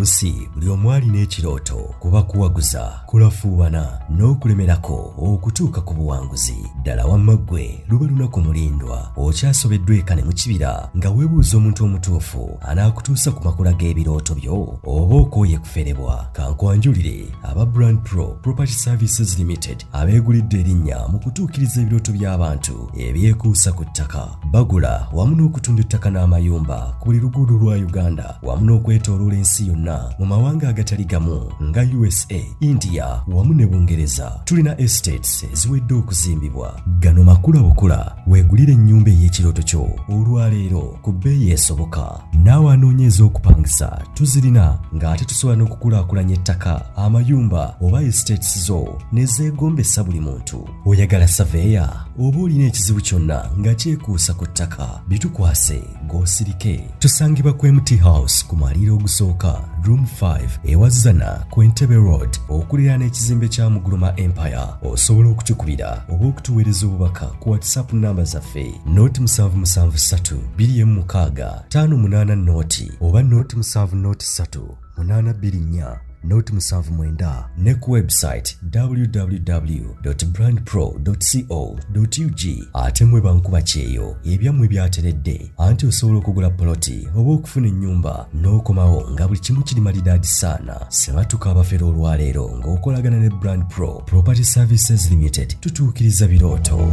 Munsi buli omwali n'ekirooto kuba kuwaguza kulafuubana n'okulemerako okutuuka ku buwanguzi. Ddala wamma ggwe luba lunaku mulindwa okyasobeddwa eka ne mu kibira nga weebuuza omuntu omutuufu anaakutuusa ku makula g'ebirooto byo oba okooye kuferebwa. Kankwanjulire aba Brand Pro Property Services Limited abeegulidde erinnya mu kutuukiriza ebirooto by'abantu ebyekuusa ku ttaka. Bagula wamu n'okutunda ettaka n'amayumba ku buli luguudo lwa Uganda wamu n'okwetooloola ensi yonna mu mawanga agatali gamu nga USA, India wamu ne Bungereza. Tulina estates eziwedde okuzimbibwa. Gano makula bukula weegulire ennyumba ey'ekirooto kyo olwaleero ku bbeeyi esoboka. Naawe anoonyeeza okupangisa tuzirina ng'ate tusobola n'okukulaakulanya ettaka, amayumba oba estates zo ne zeegombesa buli muntu. Oyagala saveya oba olina ekizibu kyonna nga kyekuusa ku ttaka, bitukwase ng'osirike. Tusangibwa ku MT House ku maliro ogusooka Room 5 ewazana ku Entebbe Road okuliraana ekizimbe kya Muguluma Empire. Osobola okutukubira oba okutuweereza obubaka ku WhatsApp namba zaffe 0773 26 588 oba 0703 824 079 ne ku website www.brandpro.co.ug. ate mwe bankuba kyeyo ebyammwe byateredde anti osobola okugula poloti oba okufuna ennyumba n'okomawo nga buli kimu kiri malidaadi saana. Sebatuka abafera olwaleero ng'okolagana ne Brand Pro Property Services Limited tutuukiriza birooto.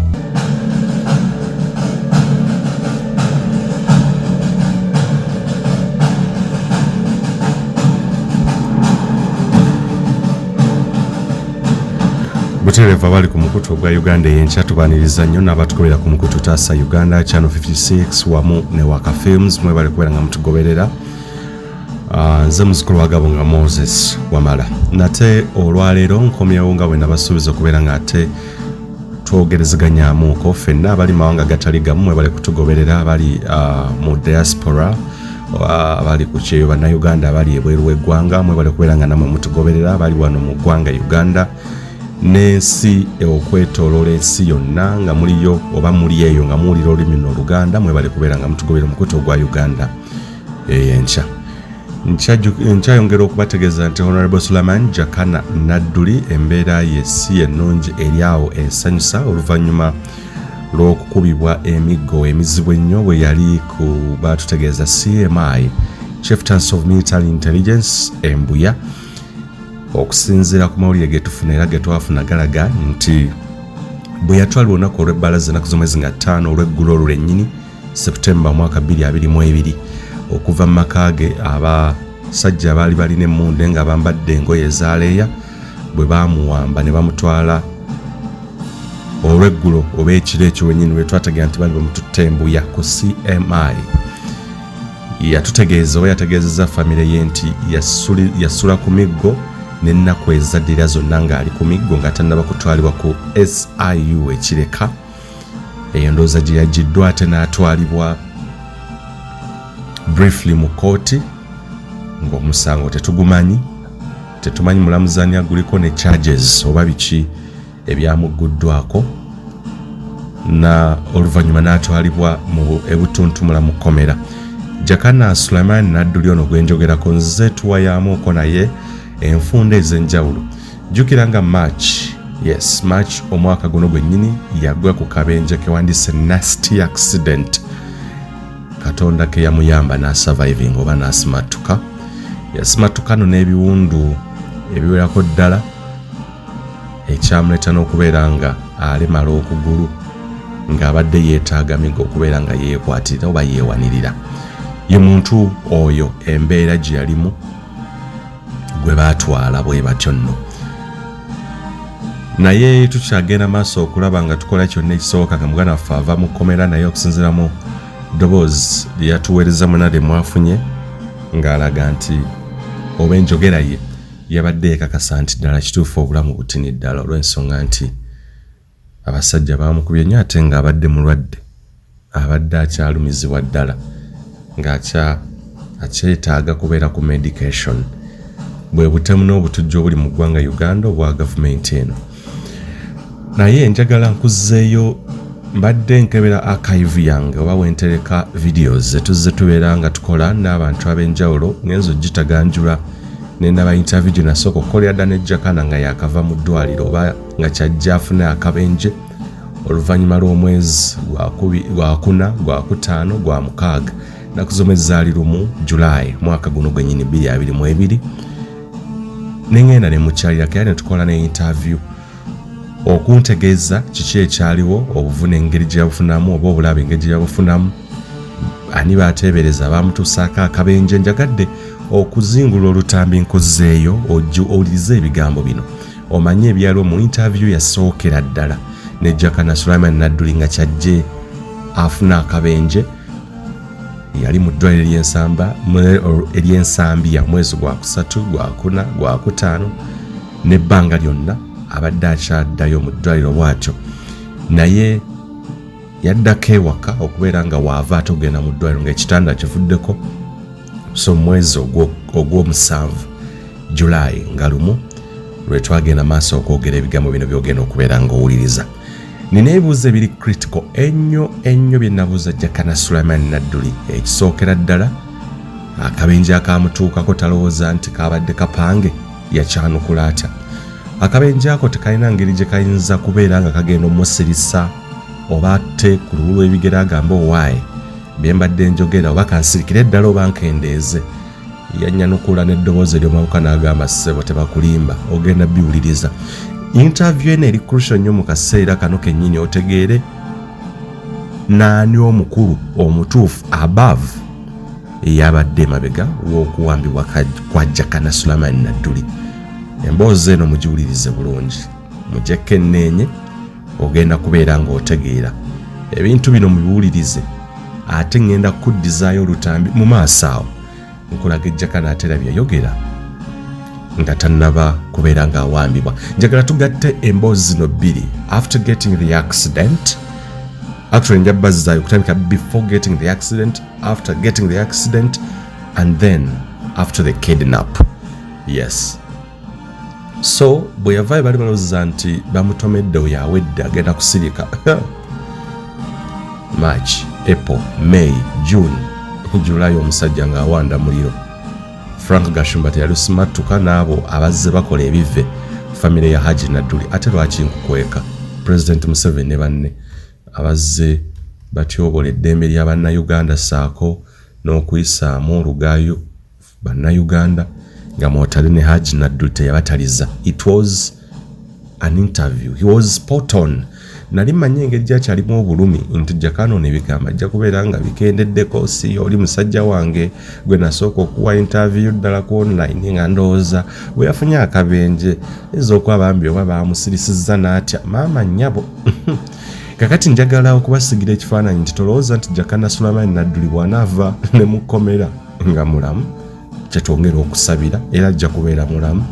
Butereva bali ku mukutu gwa Uganda y'enkya tubaniriza nnyo n'abatukobera ku mukutu Taasa Uganda Channel 56 wamu ne Waka Films mwe bali kubera nga mutugoberera. Nze muzukulu wa Gabo nga Moses Wamala. Nate olwaleero nkomyewo nga bwe nabasuubiza okubeera nga ate twogerezeganyaamuuko ffenna abali mawanga gatali gamu mwe bali kutugoberera, abali mu diaspora abali ku kyeyo bannayuganda abali ebweru w'eggwanga mwe bali kubeera nga namwe mutugoberera, abali wano mu ggwanga Uganda n'ensi okwetooloola ensi yonna nga muliyo oba muli eyo nga muwulira olulimi Oluganda mwe bali kubeera nga mutugoberera omukutu ogwa Uganda ey'enkya. Nkyayongera okubategeeza nti Honorable Suleiman Jakana Nadduli embeera ye si ennungi eri awo ensanyusa oluvannyuma lw'okukubibwa emiggo emizibu ennyo bwe yali ku batutegeeza CMI Chieftains of Military Intelligence Embuya. Okusinziira ku mawulire ge tufuna era ge twafuna galaga nti bwe yatwalibwa olunaku olw'ebbalaza ennaku z'omwezi nga 5 olw'eggulo olwennyini Septemba mwaka 2022 okuva mu maka ge abasajja baali balina emmunde nga bambadde engoye ezaaleeya bwe baamuwamba ne bamutwala olw'eggulo oba ekiro ekyo wennyini bwe twategeera nti bali bamututte Embuya ku CMI. Yatutegeeza oba yategeezezza famire ye nti yasula ku miggo n'ennaku ezaddira zonna ng'ali ku miggo nga tannaba kutwalibwa ku SIU ekireka. Eyo ndowooza gye yagiddwa ate n'atwalibwa briefly mu kooti ng'omusango tetugumanyi, tetumanyi mulamuzaani aguliko ne charges oba biki ebyamugguddwako, na oluvannyuma n'atwalibwa mu ebutuntumula mu kkomera. Jakana Suleiman Nadduli ono gwenjogerako nze tuwayaamuuko naye enfunda ez'enjawulo. Jjukira nga March omwaka guno gwennyini yagwa ku kabenje kewandise nasty accident. Katonda ke yamuyamba n'asurviving oba n'asimatuka. Yasimatukano n'ebiwundu ebiwerako ddala ekyamuleeta n'okubeera nga alemala okugulu ng'abadde yeetaaga migo okubeera nga yeekwatirira oba yeewanirira. Ye muntu oyo embeera gye yalimu gwe baatwala bwe batyo nno. Naye tukyagenda maaso okulaba nga tukola kyonna ekisoboka nga muganda waffe ava mu kkomera naye okusinziira mu ddoboozi lye yatuweereza mwena lye mwafunye ng'alaga nti oba enjogera ye yabadde yeekakasa nti ddala kituufu obulamu butini ddala olw'ensonga nti abasajja baamukubye nnyo ate ng'abadde mulwadde, abadde akyalumizibwa ddala ng'akyetaaga kubeera ku medication. Bwe butemu n'obutujju obuli mu ggwanga Uganda obwa gavumenti eno. Naye njagala nkuzzeeyo mbadde nkebera archive yange oba wentereka videos zetuzze tubeera nga tukola n'abantu ab'enjawulo ngenzo gitaganjula nendaba interview gye nasooka okukolera dda ne Jakana nga yakava mu ddwaliro oba nga kyajja afune akabenje oluvannyuma lw'omwezi gwa kuna gwa kutaano gwa mukaaga nakuzoma ezzaali lumu July mwaka guno gwennyini 2022 nengenda ne mukyalirako era ne tukola ne interview okuntegeeza kiki ekyaliwo obuvune engeri gye yabufunamu oba obulaba engeri gye yabufunamu ani baateebereza bamutuusaako akabenje njagadde okuzingula olutambi nkozzeeyo owulirize ebigambo bino omanye ebyaliwo mu interview yasookera ddala ne Jakana Nadduli nga kyajje afuna akabenje yali mu ddwaliro ery'ensambi ya mwezi gwa kusatu gwa kuna gwa kutaano n'ebbanga lyonna abadde akyaddayo mu ddwaliro bw'atyo naye yaddako ewaka okubeera nga waava ate ogenda mu ddwaliro ng'ekitanda kivuddeko so mwezi ogw'omusanvu July nga lumu lwe twagenda maaso okwogera ebigambo bino byogenda okubeera ng'owuliriza nina ebibuuzo ebiri critical ennyo bye nabuuza Jakana Nadduli ekisookera ddala akabenje akamutuukako talowooza nti kabadde kapange yakyanukula atya akabenje ako tekalina ngeri gye kayinza kubeera nga kagenda omusirisa oba ate ku lubu lw'ebigere agamba owaaye bye mbadde njogera oba kansirikire ddala oba nkendeeze yanyanukula n'eddoboozi ery'omawuka n'agamba ssebo tebakulimba ogenda biwuliriza interview eno eri crucial nnyo mu kaseera kano kennyini otegeere naani omukulu omutuufu above eyabadde emabega w'okuwambibwa kwa Jakana Nadduli emboozi eno mugiwulirize bulungi mujekka enneenye ogenda kubeera ng'otegeera ebintu bino mubiwulirize ate ngenda kuddizaayo olutambi mu maaso awo nkulaga Jakana atera byayogera nga tannaba kubeera ng'awambibwa njagala tugatte emboozi zino bbiri after getting the accident actually njabba zaayo kutandika before getting the accident after getting the accident and then after the kidnap yes so bwe yavaayo bali balowooza nti bamutomedde oyo awedde agenda kusirika March, April, May, June, July omusajja ng'awanda muliro Frank Gashumba teyalusimatuka n'abo abazze bakola ebive famire ya Haji Nadduli ate lwaki nkukweka President Museveni ne banne abazze batyobola eddembe ly'Abannayuganda saako n'okuyisaamu olugaayo Bannayuganda nga mwotale ne Haji Nadduli teyabataliza. It was an interview. He was spot on. Nali manye engeri gy'akyalimu obulumi nti Jakana ono ebigamba ajja kubeera nga bikendeddeko si oli musajja wange gwe nasooka okuwa interview ddala ku online nga ndowooza bwe yafunye akabenje ezo okuba bambi oba bamusirisizza n'atya maama nnyabo kakati njagala okubasigira ekifaananyi nti tolowooza nti Jakana Nadduli bw'anaava ne mukomera nga mulamu kyetwongera okusabira era ajja kubeera mulamu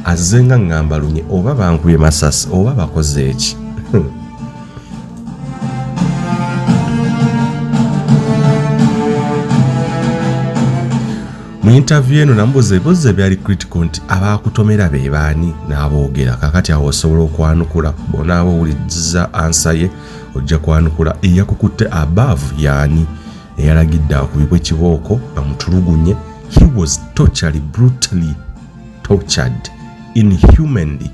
azze nga ngamba lunye oba bankubye masasi oba bakoze eki mu interview eno namubuuza ebibuuzo ebyali critical nti abaakutomera be baani n'aboogera kakati awo osobola okwanukula bona abawuliriza ansa ye ojja kwanukula eyakukutte above yaani eyalagidde akubibwa ekibooko bamutulugunye. He was tortured, brutally tortured, inhumanly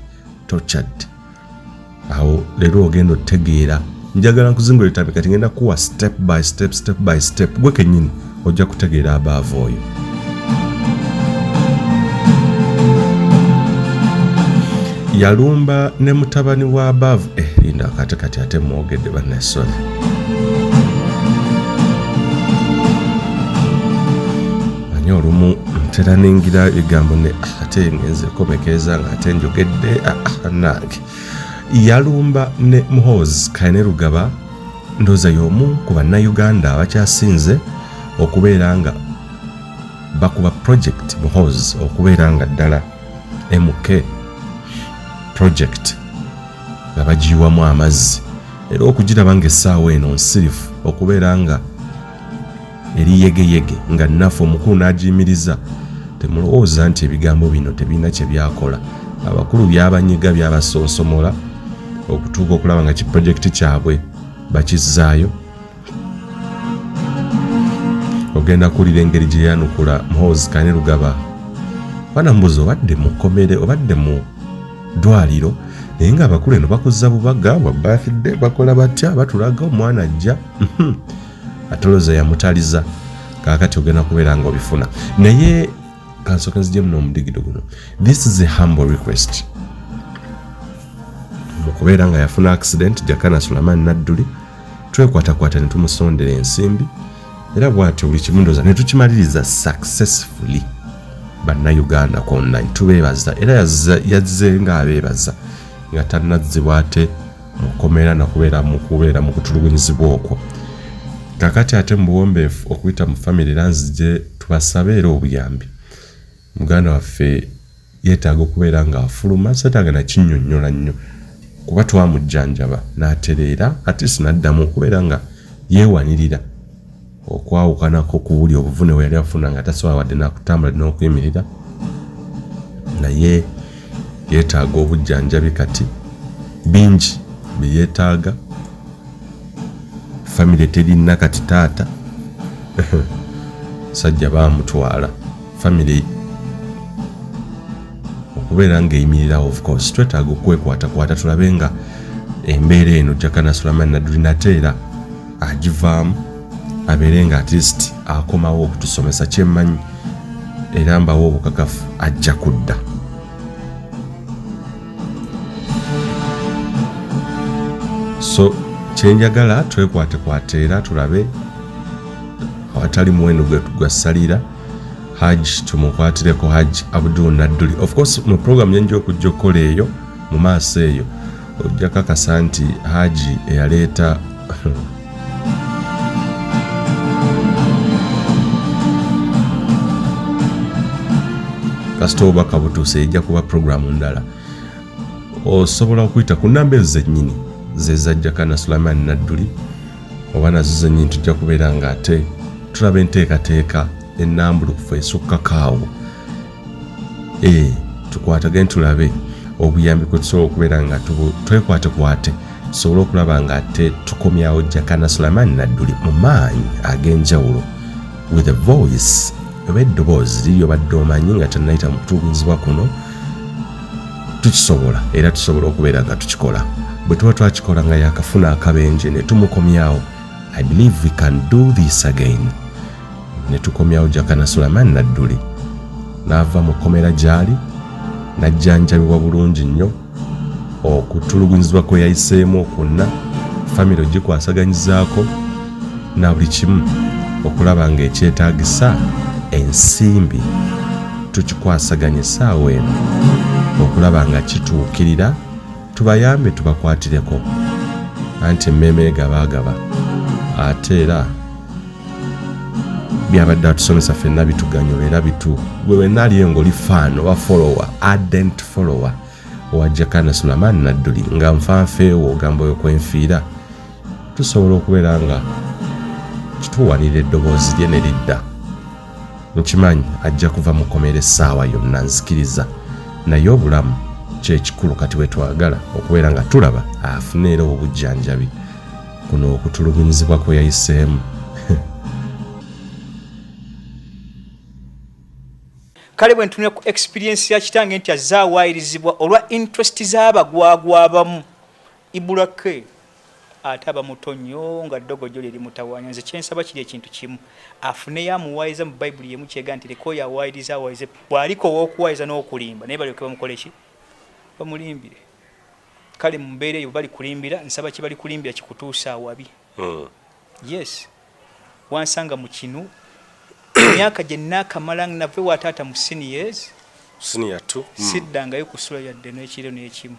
tortured. Awo leero ogenda otegeera njagala nkuzingula etambi kati ngenda kuwa step by step gwe kennyini ojja kutegeera above oyo. Yalumba ne mutabani wa above linda kati ate mwogedde bannesole banyi olumu ntera ningira ebigambo ne ate ngenze komekeeza nga ate njogedde nange. Yalumba ne Muhoozi Kayine Rugaba ndooza y'omu ku Bannayuganda abakyasinze okubeera nga bakuba project Muhoozi okubeera nga ddala MK project nga bagiyiwamu amazzi era okugiraba ng'essaawa eno nsirifu okubeera nga eri yegeyege nga nnafu omukulu n'agiyimiriza temulowooza nti ebigambo bino tebirina kye byakola. Abakulu byabanyiga byabasonsomola okutuuka okulaba nga kiprojekiti kyabwe bakizaayo ogenda kulira engeri gye yanukula Muhoozi Kainerugaba bana mbuzo obadde mu kkomere obadde mu ddwaliro naye nga abakulu eno bakuza bubaga wabafidde bakola batya batulaga omwana ajja atoloza yamutaliza kakati ogenda kubeera nga obifuna naye kansooka nzijemu n'omudigido guno. This is a humble request. Mukubeera nga yafuna accident Jakana Nadduli twekwatakwata ne tumusondera ensimbi era bw'atyo buli kimu ndooza ne tukimaliriza successfully. Bannayuganda online tubeebaza era yazze nga abeebaza nga tannazibwa ate mukomera nakubeera mu kutulugunyizibwa okwo. Kakati ate mu buwombeefu okuyita mu family lanzije tubasabe era obuyambi. Muganda waffe yeetaaga okubeera nga afuluma seetaaga na kinnyonnyola nnyo kuba twamujjanjaba n'atereera ate sinaddamu okubeera nga yeewanirira okwawukanako ku buli obuvune we yali afuna nga tasobola wadde n'akutambula n'okuyimirira naye yeetaaga obujjanjabi kati bingi bye yeetaaga family terina kati taata sajja baamutwala family okubeera ng'eyimirira of course twetaaga okwekwatakwata tulabe nga embeera eno Jakana Nadduli nateera agivaamu abeere nga at least akomawo okutusomesa kyemmanyi era mbawo obukakafu ajja kudda. So kyenjagala twekwatekwate era tulabe awatali muwendo gwa salira Haji tumukwatireko Haji Abdul Nadduli. Of course mu program yenjo okujja okukola eyo mu maaso eyo ojja kakasa nti Haji eyaleeta kasita obubaka butuuse ejja kuba programu ndala osobola okuyita ku namba ezo zennyini zeza Jakana Nadduli oba nazo zennyini tujja kubeera nga ate tulaba enteekateeka ennambulukufu esukkakaawo tukwatagane tulabe obuyambi kwe tusobola okubeera nga twekwatekwate tusobole okulaba nga ate tukomyawo Jakana Nadduli mu maanyi ag'enjawulo with a voice oba eddoboozi liri obadde omanyi nga tannayita mu kutuukizibwa kuno tukisobola era tusobola okubeera nga tukikola bwe tuba twakikola nga yakafuna akabenje ne tumukomyawo. I believe we can do this again. Ne tukomyawo Jakana Nadduli n'ava mu kkomera gy'ali n'ajjanjabibwa bulungi nnyo okutulugunyizibwa kwe yayiseemu okwonna famire ogikwasaganyizaako na buli kimu okulaba nga ekyetaagisa ensimbi tukikwasaganya essaawa eno okulaba nga kituukirira tubayambe tubakwatireko anti emmeeme gabaagaba ate era byabadde atusomesa ffenna bituganyula era gwe wenna aliyo ng'oli fan oba follower ardent follower owa Jakana Nadduli nga nfanfeewo ogamba okwenfiira tusobola okubeera nga kituwanira eddoboozi lye ne lidda. Nkimanyi ajja kuva mu kkomera essaawa yonna nzikiriza naye obulamu kyekikulu kati wetwagala okubeera nga tulaba afuna era obujjanjabi kuno okutulugunyizibwa kwe yayiseemu. Kale bwe ntunira ku experience ya kitange nti azaawayirizibwa olwa interest z'abagwagwa abamu ibulake ataba mutonyo nga ddogojo lye limutawanya. Nze kyensaba kiri ekintu kimu afune yamuwayiza mu Bayibuli yemu kyega nti leko yawayiriza awayize bwaliko w'okuwayiza n'okulimba naye balyoke bamukole ki bamulimbire. Kale mu mbeera eyo bali kulimbira nsaba kye bali kulimbira kikutuusa awabi. Yes wansanga mu kinu myaka gye naakamala nave wa taata mu senior 2 siddangayo kusula yadde n'ekiro n'ekimu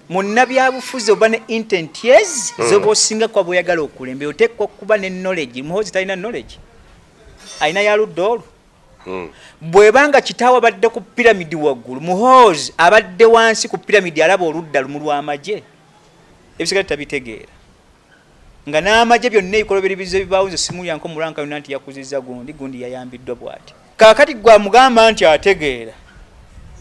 munna byabufuzi oba ne intent yes zoba osinga kwa bweyagala okulembe oteekwa okuba ne knowledge. Muhoozi talina knowledge alina yaludde olwo bwebanga kitaawe abadde ku piramidi waggulu Muhoozi abadde wansi ku piramidi alaba oludda lumu lw'amagye ebisigala tabitegeera nga n'amagye byonna ebikoloberibizo ebibaawo nze simu yanko mulanka yonna nti yakuzizza gundi yayambiddwa bw'ati. Kaakati gwa mugamba nti ategeera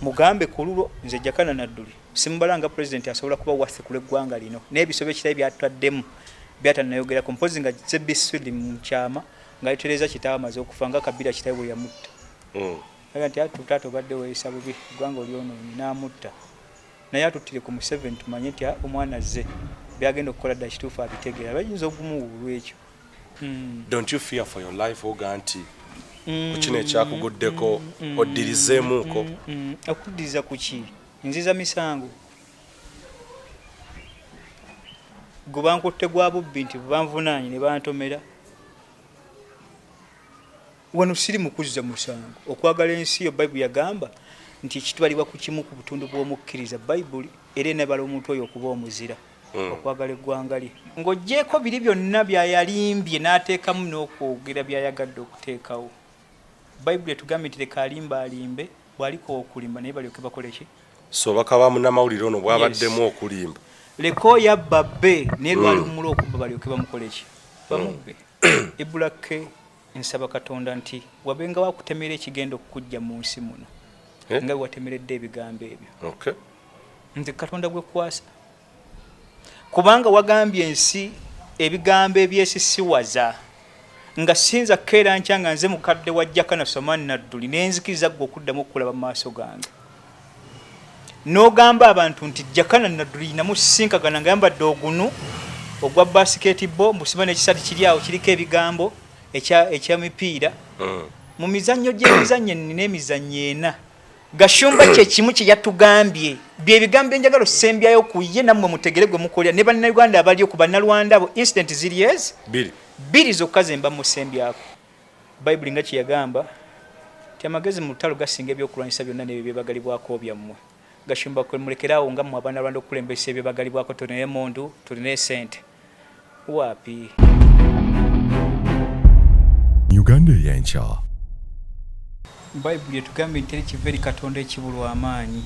mugambe ku lulwo nze Jakana Nadduli simubalanga president asobola kuba wase kule ggwanga lino n'ebisobe ekirayi byatwaddemu byata nayogera composing nga zebiswidi mu kyama nga itereza kitawa maze okufanga kabira kitawe yamutta agati atutato badde weyisa bubi gwanga olyono namutta naye atutire ku Museveni tumanye nti omwana ze byagenda okukola dda kituufu abitegera bayinza okumuwulwa ekyo. Don't you fear for your life oga nti kino ekyakuguddeko oddirizeemuuko? Okuddiriza kuki? Nziza misango gubankutte gwa bubbi nti banvunaanye ne bantomera. Wano siri mukuzza musango okwagala ensi yo Bible yagamba nti ekitwalibwa ku kimu ku butundu bw'omukkiriza Bible era enebala omuntu oyo okuba omuzira okwagala eggwanga lye ng'oggyeko biri byonna byayalimbye n'ateekamu n'okwogera byayagadde okuteekawo. Bible etugambye nti leka alimbe bw'aliko okulimba naye balyoke bakole ki? So bakaba munnamawulire ono bw'abaddemu okulimba leka oyo abba bbe naye lwali lumula okubba balyoke bamukole ki? Bamubbe. Ibulake nsaba Katonda nti wabenga wakutemera ekigenda okukujja mu nsi muno nga watemeredde ebigambo ebyo. Nze Katonda gwe kwasa kubanga wagambye ensi ebigambo ebyesisiwaza nga sinza keera nkya nga nze mukadde wa Jakana Nadduli nenzikiriza gwe okuddamu okulaba mu maaso gange n'ogamba abantu nti Jakana Nadduli namusinkagana nga yambadde ogunu ogwa basketball musiba n'ekisati kiri awo kiriko ebigambo ekyamipiira mu mizannyo gy'emizannyo ennina emizannyo ena Gashumba kye kimu kye yatugambye bye bigambo enjagalo sembyayo ku ye nammwe mutegere gwe mukolera ne bannayuganda abali ku bannalwanda abo incident ziriez biri zokka ze mba musembyako. Bible nga kye yagamba ti amagezi mu lutalo gasinga ebyokulwanyisa byonna n'ebyo byebagalibwako byammwe. Gashumba kwe mulekerawo nga mu abannalwanda okulembesa ebyebagalibwako tulina emondu tulina esente wapi. Uganda y'enkya. Bible etugambye nti ekiveri Katonda ekibulwa amaanyi.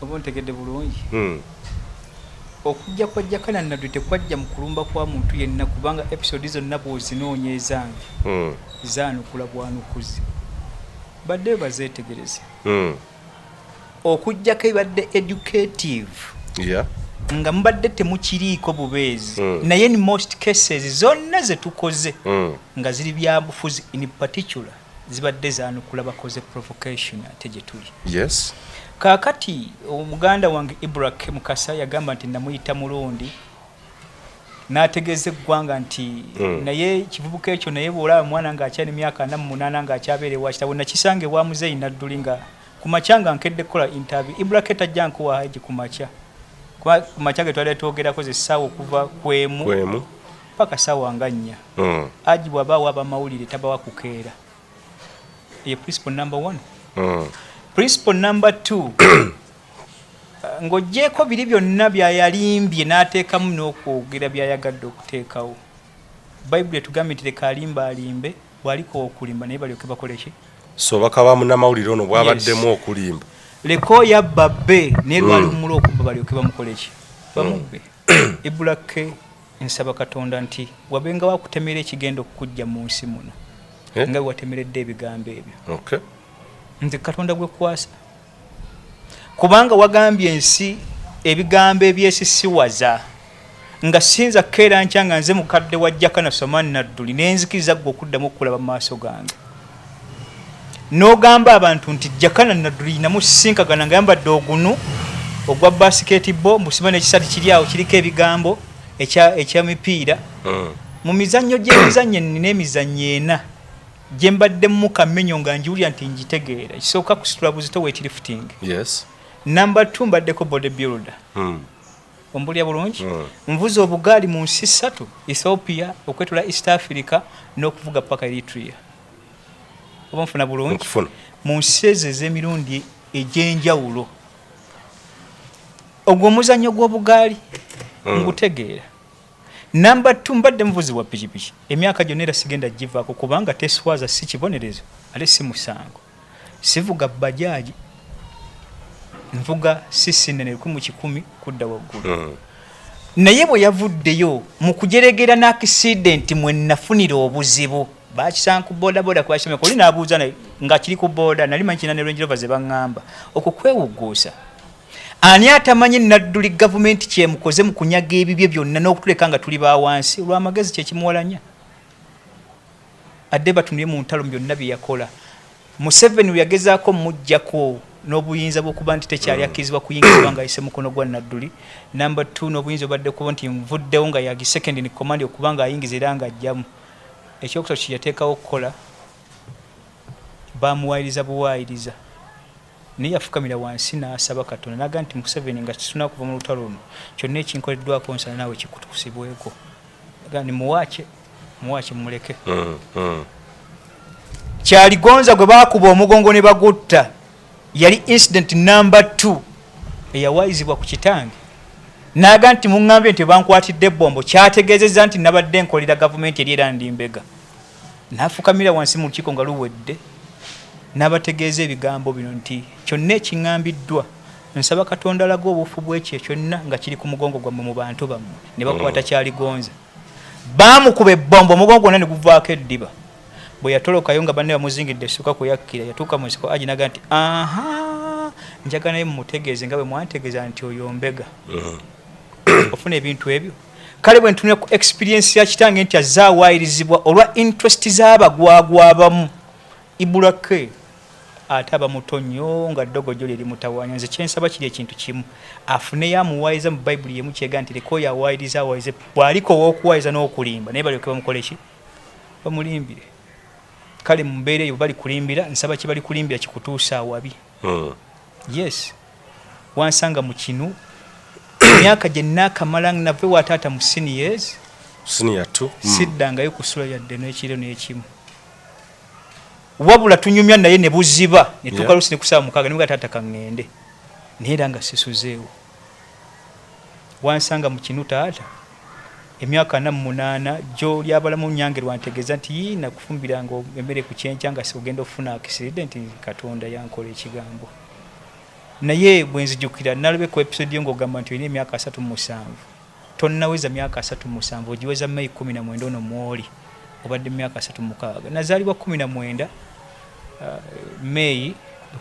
Oba ntegedde bulungi. Okujja kwa Jakana Nadduli tekwajja mu kulumba kwa muntu yenna kubanga episode zonna bw'ozinoonyeezanga zaanukula bwanukuzi badde bazeetegereze. Okujjako ebadde educative nga mubadde temukiriiko bubeezi naye in most cases zonna ze tukoze nga ziri byabufuzi in particular zibadde zaanukula bakoze provocation ate gye tuli. Kaakati omuganda wange Jakana yagamba nti namuyita mulundi n'ategeeza eggwanga nti naye kivubuka ekyo naye bw'olaba mwana ng'akyali emyaka 48 ng'akyabeera ewa kitaawe nakisange wa Muzeeyi Nadduli nga ku makya nga nkedde kukola interview Jakana tajja nkuwa haji ku makya ku makya ge twali twogerako ze ssaawa okuva kwemu paka ssaawa nga 4 aji bw'abaawo abamawulire tabawa kukeera. Ye principle number 1. Principle number 2 ng'oggyeko biri byonna byayalimbye n'ateekamu n'okwogera byayagadde okuteekawo. Bible etugambye nti leka alimbe bw'aliko okulimba naye balyoke bakole ki? So bakaba munnamawulire ono bw'abaddemu okulimba leka oyo abba bbe naye lwali lumula okubba balyoke bamukole ki? Bamubbe. Ibulake nsaba Katonda nti wabenga wakutemera ekigenda okukujja mu nsi muno nga watemeredde ebigambo ebyo. Nze Katonda gwe kwasa kubanga wagambye ensi ebigambo ebyesisiwaza nga sinza keera nkya nga nze mukadde wa Jakana Nadduli nenzikiriza gwe okuddamu okulaba mu maaso gange n'ogamba abantu nti Jakana Nadduli namusinkagana nga yambadde ogunu ogwa basketball musiba n'ekisati kiri awo kiriko ebigambo ekyamipiira mu mizannyo gy'emizannyo ennina emizannyo ena gye mbadde mu kamenyo nga njiwulira nti njitegeera kisooka kusitula buzito weightlifting. Number 2 mbaddeko bodybuilder. Ombulya bulungi nvuza obugaali mu nsi 3 Ethiopia okwetula East Africa n'okuvuga paka Eritrea. Oba nfuna bulungi mu nsi ez'emirundi egy'enjawulo ogwo omuzannyo gw'obugaali ngutegeera. Number 2 mbadde muvuzi wa pikipiki emyaka gyonna era sigenda givaako kubanga teswaza si kibonerezo ate si musango sivuga bajaaji nvuga sisi nene 10 kudda waggulu. Naye bwe yavuddeyo mu kujeregera n'accident mwe nafunira obuzibu bakisanku boda kwa shime kuli naabuuza nga kiri ku boda nali manyi kina ne Range Rover ze bangamba okukwewuguusa ani atamanyi Nadduli government kyemukoze mu kunyaga ebibye byonna n'okutuleka nga tuli bawansi olw'amagezi kyekimuwalanya adde batunire mu ntalo byonna bye yakola. Museveni we yagezaako mujjako n'obuyinza bw'okuba nti tekyali akkirizibwa kuyingizibwa nga ayise mukono gwa Nadduli. Number 2 n'obuyinza obadde kuba nti nvuddewo nga yagi second in command okuba nga ayingiza era nga ajjamu. Ekyokusatu kye yateekawo okukola bamuwayiriza buwayiriza naye yafukamira wansi n'asaba Katonda n'aga nti Museveni nga kisuna kuva mu lutalo luno kyonna ekinkoleddwako nsala naawe kikutukusibweko ni muwaache mumuleke. Kyaligonza gwe baakuba omugongo ne bagutta yali incident number 2 eyawayizibwa ku kitange n'aga nti muŋŋambye nti bankwatidde ebbombo kyategeezezza nti nabadde nkolera gavumenti eri era ndimbega. N'afukamira wansi mu lukiiko nga luwedde n'abategeeza ebigambo bino nti kyonna ekiŋŋambiddwa nsaba Katonda alaga obufu bw'ekyo kyonna nga kiri ku mugongo gwammwe mu bantu bammwe. Ne bakwata Kyaligonza baamukuba ebbombo omugongo gwonna ne guvaako eddiba. Bwe yatolokayo nga banne bamuzingidde essuka kuyakkira yatuuka mu nsiko aji naga nti njagala naye mumutegeeze nga bwe mwantegeeza nti oyo mbega. Ofuna ebintu ebyo kale bwe ntunira ku experience ya kitange nti azaawayirizibwa olwa interest z'abagwagwa abamu ibulake ate aba muto nnyo nga ddogojo lye limutawaanya. Nze kyensaba kiri ekintu kimu afune yamuwayiza mu bayibuli yemu kyega nti leka oyo awayiriza awayize bw'aliko ow'okuwayiza n'okulimba naye balyoke bamukole ki bamulimbire. Kale mu mbeera eyo bali kulimbira nsaba kye bali kulimbira kikutuusa awabi. Yes wansanga mu kinu emyaka gye naakamala nave wa taata mu senior 2 siddangayo kusula yadde n'ekiro n'ekimu wabula tunyumya naye ne buziba ne tukalusi ne kusaba mukaga ne taata kaŋŋende naye era nga sisuzeewo. Wansanga mu kinu taata emyaka 48 jo lyabalamu nyange lwantegeeza nti nakufumbira nga emmere ku kyenkya nga sigenda ofuna accident Katonda yankola ekigambo. Naye bwe nzijukira nalabe ku episode yo ng'ogamba nti olina emyaka 37 tonnaweza myaka 37 ogiweza May 19 ono mwoli obadde myaka 36. Nazaalibwa 19 May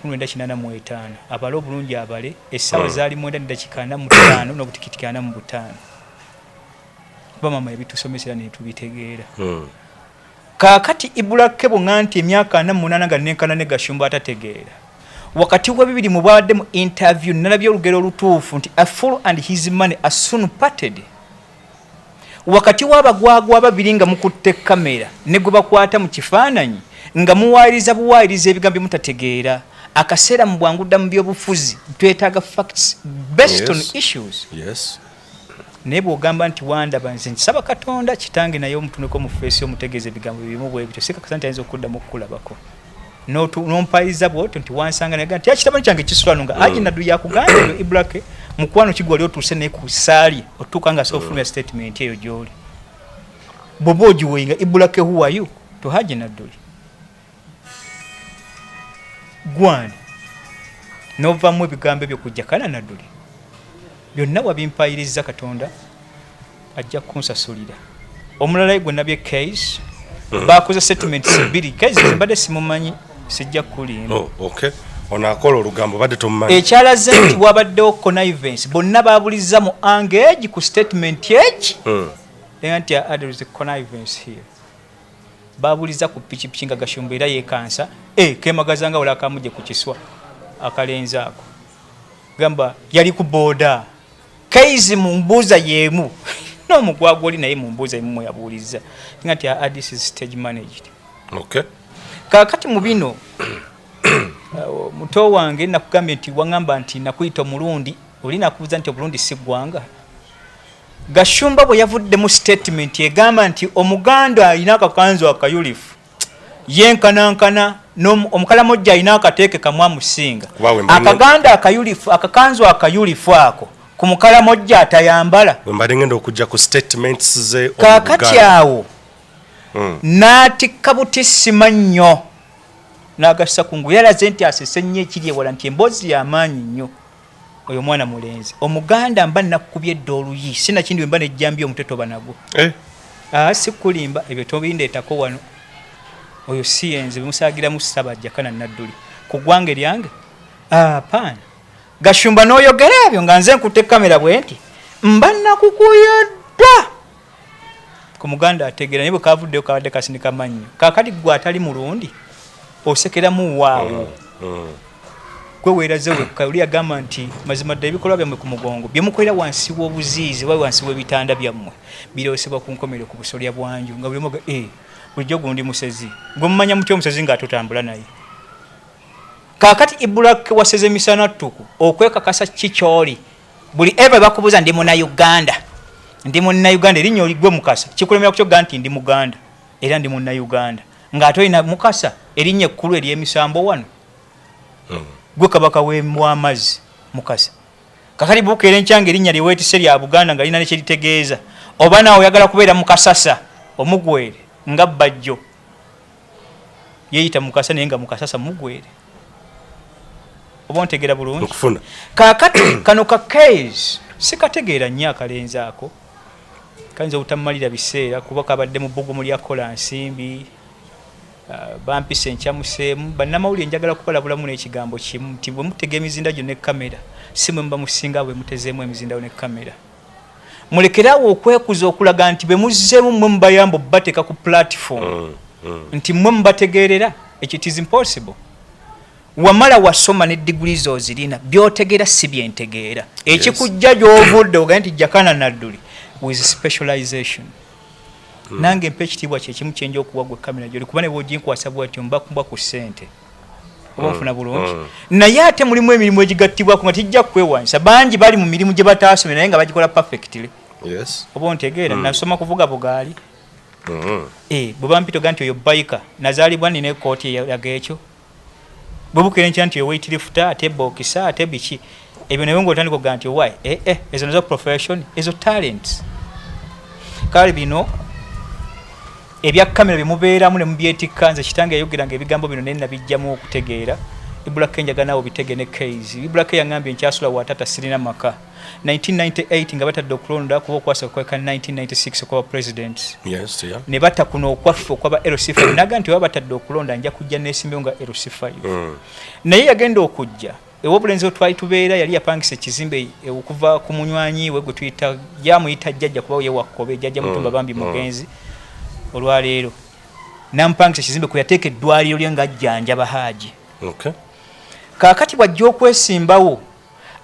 1985 abale obulungi abale essaawa zaali 9:45 n'obutikiti 45. Mama yabitusomesera ne tubitegeera. Kaakati ibulake bw'oŋŋamba nti emyaka 48 nga nenkana ne Gashumba atategeera. Wakati wa bibiri mu bwadde mu interview nalabye olugero olutuufu nti a fool and his money are soon parted. Wakati w'abagwagwa babiri nga mukutte kamera ne gwe bakwata mu kifaananyi nga muwayiriza buwayiriza ebigambo mutategeera akaseera mu bwangu dda mu byobufuzi twetaaga facts based on issues. Naye bw'ogamba nti wandaba nze nsaba Katonda kitange naye omutuneko mu feesi omutegeeza ebigambo bibimu bwe bityo sikakasa nti ayinza okuddamu okukulabako nompayiriza bwotyo nti wansanga naga nti ekitabani kyange kisulano nga aji Nadduli yakugamba ebyo Ibrake mukwano kigwali otuuse naye ku ssaali otuuka nga sofulumya statement eyo gy'oli bwoba ogiweyinga Ibrake who are you to Haji Nadduli gwani n'ovaamu ebigambo ebyo ku Jakana Nadduli byonna wabimpayiriza Katonda ajja kunsasulira. Omulala gwe nabye case bakoze settlement 2 case mbadde simumanyi sijja kulimba. Okay onakola olugambo badde tomumanyi. Ekyalaze nti wabaddewo connivance bonna babuliza mu engage ku statement eki nti there is a connivance here. Babuliza ku pikipiki nga Gashumba era yekansa kemagazanga wala akamuje ku kiswa akalenza ako gamba yali ku boda kaizi mumbuza yemu n'omugwagwa oli naye mumbuza yemu yabuliza ngati this is stage managed. Okay kakati mu bino muto wange nakugambye nti wangamba nti nakuyita omulundi oli nakubuza nti obulundi si gwanga. Gashumba bwe yavudde mu statement egamba nti omuganda alina akakanzu akayulifu yenkanankana omukalamojja alina akateeke kamwamusinga akaganda akayulifu akakanzu akayulifu ako ku mukalamojja atayambala mbadde ngenda okujja ku statements ze kakati awo n'atikka butisima nnyo n'agassa ku nguya yalaze nti asese nnyo ekiri ewala nti emboozi y'amaanyi nnyo oyo mwana mulenzi omuganda mba nakukubye eddoluyi sinakindi we mba nejjambi omutetoba nagwo si kulimba ebyo tobindeetako wano oyo si yenze bimusagiramu Jakana Nadduli ku ggwanga lyange paana Gashumba n'oyogera ebyo nga nze nkutte kamera bwenti mba nakukuyodda ku muganda ategeera naye bwe kavuddeyo kabadde kasindika mannyo kaakati gwe atali mulundi osekeramu waawo gwe weeraze wekka oli agamba nti mazima ddala ebikolwa byammwe ku mugongo byemukolera wansi w'obuziizi oba wansi w'ebitanda byammwe biroosebwa ku nkomero ku busolya bwanju nga buli moga bulijjo gundi musezi gwe mumanya mutya omusezi ng'atotambula naye kaakati ibulak waseze misana ttuku okwekakasa kikyoli buli eva bakubuuza ndi munnayuganda erinnya oligwe mukasa kikulemera kukyoga nti ndi muganda era ndi munnayuganda ng'ate olina mukasa erinnya ekkulu ery'emisambo wano gwe kabaka w'amazzi mukasa kakati bukeera enkyanga erinnya lyeweetise lya buganda nga lina nekyeritegeeza oba naawe oyagala kubeera mukasasa omugwere nga bajjo yeeyita mukasa naye nga mukasasa mugwere oba ontegeera bulungi kaakati kano ka case sikategeera nnyo akalenzi ako kayinza obutamumalira biseera kuba kabadde mu bbugumu lya kola nsimbi bampisa enkyamuseemu bannamawulire njagala kubalabulamu n'ekigambo kimu nti bwe mutega emizinda gyo ne kamera si mwe muba musinga bwe mutezeemu emizindawo ne kamera mulekerawo okwekuza okulaga nti bwe muzzeemu mmwe mubayamba obbateeka ku platform nti mmwe mubategeerera ekyo it is impossible wamala wasoma ne diguli zo zirina byotegeera si byentegeera ekikujja gy'ovudde ogaa nti Jakana Nadduli with specialization nange mpa ekitiibwa kyekimu kyenja okuwa gwe kamera gyoli kuba ne bw'oginkwasa bwatyo mbakuba ku ssente oba nfuna bulungi naye ate mulimu emirimu egigattibwako nga tijja kwewanisa bangi bali mu mirimu gye bataasomera naye nga bagikola perfectly oba ontegeera nasoma kuvuga bugaali bwe bampitoga nti oyo bayika nazaalibwa nina ekooti eraga ekyo bwe bukeera enkya nti oyo weightlifter ate bookisa ate biki ebyo naye ng'otandika oga nti owaayi ezo nazo profession ezo talents kale bino ebya kamera byemubeeramu ne mubyetikka nze kitange yayogeranga ebigambo bino naye nabijjamu okutegeera ibulaka enjaga naawe bitege ne case ibulaka yangambye nkyasula watata sirina maka 1998 nga batadde okulonda kuba okwasa okweka 1996 okwaba president ne batta kuno okwaffe okwaba LC5 naga nti baba batadde okulonda nja kujja neesimbyewo nga LC5 naye yagenda okujja ewobulenzi otwali tubeera yali yapangisa ekizimbe okuva ku munywanyi we gwe tuyita yamuyita jjajja kuba ye wakkobe jjajja mutumba bambi mugenzi olwaleero nampangisa ekizimbe kwe yateeka eddwaliro lye ng'ajjanja haaji kaakati bwajja okwesimbawo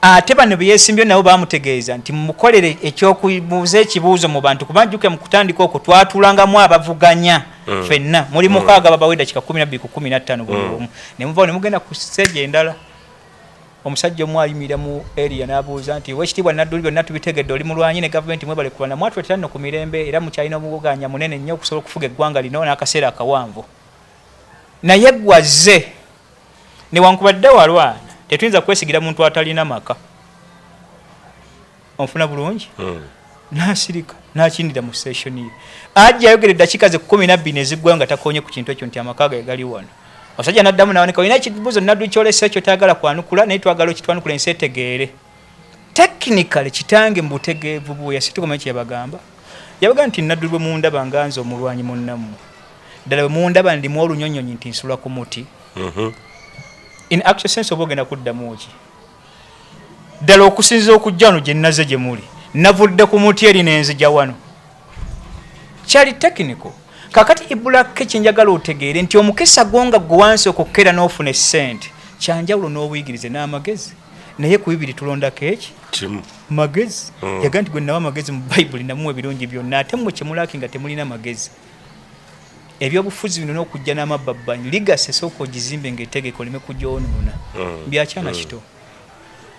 ate bano beyeesimbyo nabo bamutegeeza nti mumukolere ekyokubuuza ekibuuzo mu bantu kubanjuke mu kutandika okwo twatulangamu abavuganya ffenna muli mukaaga babawedda kika 12 ku 15 buli omu ne muva ne mugenda ku stage endala omusajja omu ayimirira mu area n'abuuza nti wekitiibwa Nadduli byonna tubitegedde oli mulwanyi ne gavumenti mwebale kubana mwatwe tanno ku mirembe era mukyalina obuganya munene nnyo okusobola okufuga eggwanga lino n'akaseera akawanvu naye gwazze newankubadde walwana tetuyinza kwesigira muntu atalina maka onfuna bulungi n'asirika n'akindira mu station ye ajja ayogera eddakiika ze 12 eziggwayo nga takonye ku kintu ekyo nti amaka ge gali wano omusajja n'addamu n'awaneka olina ekibuuzo Nadduli kyolesa ekyo tayagala kwanukula naye twagala okitwanukula ensi etegeere technically kitange mu butegeevu bwe situkomanyi kye yabagamba yabaga nti Nadduli bwe mundaba nga nze omulwanyi munnammwe ddala bwe mundaba ndimu olunyonyonyi nti nsula ku muti in actual sense oba ogenda kuddamu ki ddala okusinziza okujja wano gye nnaze gye muli navudde ku muti eri n'enzija wano kyali technical kakati ibulaka kyenjagala otegeere nti omukisa gonga gwe wansi okukkera n'ofuna essente kyanjawulo n'obuyigirize n'amagezi naye ku bibiri tulondako eki magezi yaga nti gwe nawa amagezi mu bayibuli namuwe ebirungi byonna ate mmwe kyemulaki nga temulina magezi ebyobufuzi bino n'okujja n'amababbanyi ligase sooka ogizimbe ng'etegeko lime kugyonoona byakyana kito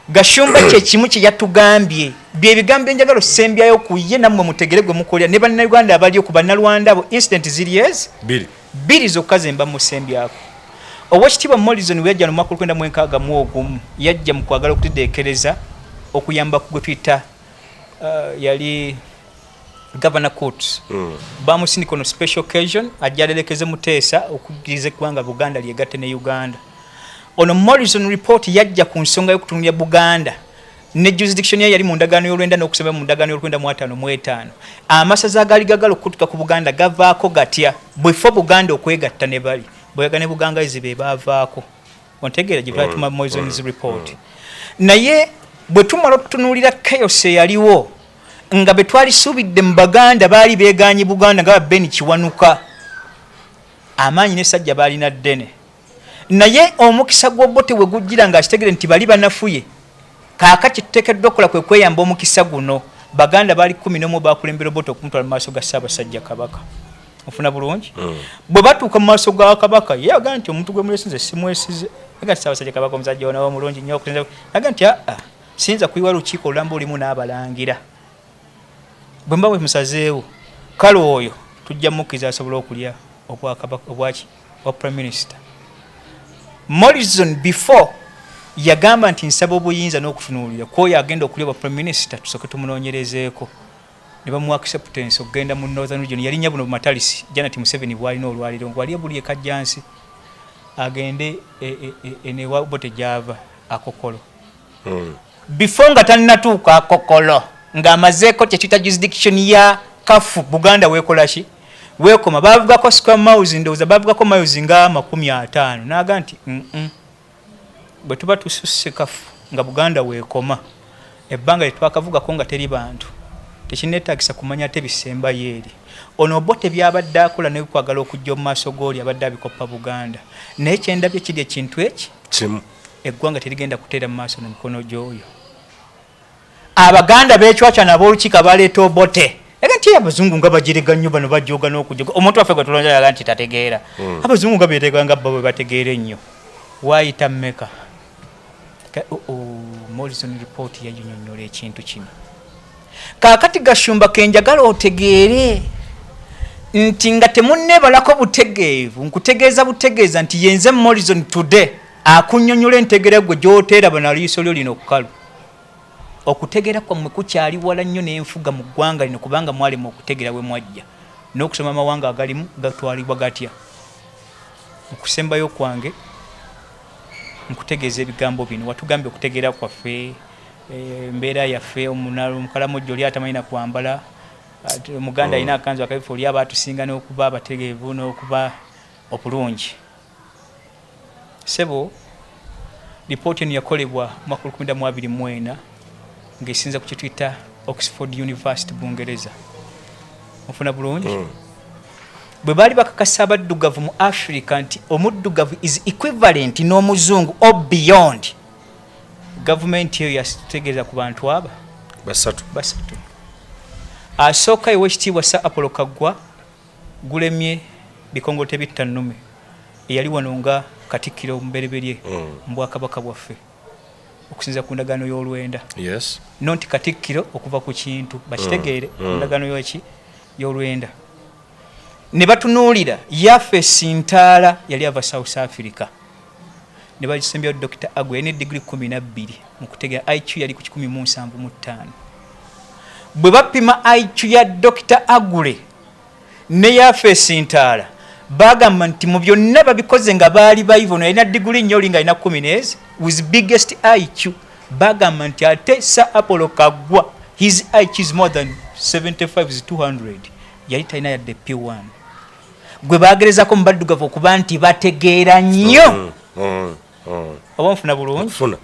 Gashumba kyekimu kye yatugambye bye bigambo enjagala osembyayo ku ye nammwe mutegere gwe mukolera ne bannayuganda abali okuba Nalwanda abo incident ziriez biri zokka ze mba musembyako Oweekitiibwa Morrison weyajja mu mwaka 1961 yajja mu kwagala okutudeekereza okuyamba ku gwe twita yali Governor Court bamusindika on special occasion ajjalelekeze muteesa okugiriza eggwanga Buganda lyegatte ne Uganda. Ono Morrison report yajja ku nsonga y'okutunulya Buganda ne jurisdiction yali mu ndagaano y'olwenda n'okusaba mu ndagaano y'olwenda amasaza agali gagala okutuka ku Buganda gavaako gatya bwefo Buganda okwegatta ne bali bwegane Buganda izibe baavaako ontegeera gye twali Moison's report naye bwe tumala okutunuulira chaos eyaliwo nga bwe twalisuubidde mu Baganda baali beegaanyi Buganda nga Ben Kiwanuka amaanyi n'essajja baalina ddene naye omukisa gw'Obote we gujjira ng'akitegere nti bali banafuye kaakati tuteekeddwa okukola kwe kweyamba omukisa guno Baganda baali 11 baakulembera Obote okumutwala mu maaso ga Ssaabasajja Kabaka ofuna bulungi bwe batuuka mu maaso ga Kabaka ye agaa nti omuntu gwe mulesinze simwesize aga Ssaabasajja Kabaka omusajja onawo mulungi nnyo okutenza aga nti siyinza kuyiwa lukiiko olulamba olimu n'abalangira bwe mba bwe musazeewo kale oyo tujja mukkiriza asobola okulya obwaki wa Prime Minister Morrison before yagamba nti nsaba obuyinza n'okutunuulira kwoyo agenda okulya obwa Prime Minister tusooke tumunoonyerezeeko ne bamuwa acceptance okugenda mu Northern Region yalinnya buno bumatalisi Janet Museveni bwalina olwaliro ngwali ebuli ekajjansi agende ne Obote gyava Akokolo before nga tannatuuka Akokolo ng'amazeeko kyekiyita jurisdiction ya kafu Buganda weekola ki weekoma baavugako Square Miles ndowooza baavugako miles nga 50 n'aga nti bwe tuba tususse kafu nga Buganda weekoma ebbanga lye twakavugako nga teri bantu tekineetaagisa kumanya ate bisembayo eri ono Obote byabadde akola naye kwagala okujja mu maaso g'oli abadde abikoppa Buganda naye kyendabye kiri ekintu eki kimu eggwanga terigenda kuteera mu maaso n'emikono gy'oyo Abaganda beecwacwa n'ab'olukiiko baleeta Obote ega nti abazungu nga bagirega nnyo bano bajooga n'okujoga omuntu waffe gwe tulonda yaga nti tategeera abazungu nga beeteeka nga bwe bategeera ennyo waayita mmeka Morrison report yayinyonnyola ekintu kino kaakati Gashumba kenjagala otegeere nti nga temunneebalako butegeevu nkutegeeza butegeeza nti yenze Morrison today akunnyonnyola entegera gwe gy'oteera bano liiso lyo lino kukalu okutegeera kwammwe kukyali wala nnyo n'enfuga mu ggwanga lino kubanga mwalema okutegeera we mwajja n'okusoma amawanga agalimu gatwalibwa gatya okusembayo kwange nkutegeeza ebigambo bino watugambye okutegeera kwaffe embeera yaffe omukalamojjo oli atamanyi na kwambala Omuganda alina akanzu akabifu oli aba atusinga n'okuba abategeevu n'okuba obulungi sebo lipooti eno yakolebwa mu 2024 ng'esinza ku kituyita Oxford University Bungereza ofuna bulungi bwe baali bakakasa abaddugavu mu Africa nti omuddugavu is equivalent n'omuzungu or beyond gavumenti eyo yategeeza ku bantu aba basatu asooka ewekitiibwa Sir Apollo Kaggwa gulemye bikongole bittannume eyali wano nga katikkiro omubereberye mu Bwakabaka bwaffe okusinza ku ndagaano y'olwenda nonti katikkiro okuva ku kintu bakitegeere ndagaano y'olwenda ne batunuulira yaffe Sintaala yali ava South Africa ne bagisembyayo Dr. Agwe yalina digiri 12 mu kutegeera IQ yali ku 175 bwe bapima IQ ya Dr. Agule ne yaffe Sintaala bagamba nti mu byonna babikoze nga baali bayivono yalina digiri nnyo nga alina 10 with biggest IQ bagamba nti ate Sir Apollo Kaggwa his IQ is more than 75 is 200 yali talina yadde P1 gwe bagerezako mu baddugavu okuba nti bategeera nnyo oba nfuna bulungi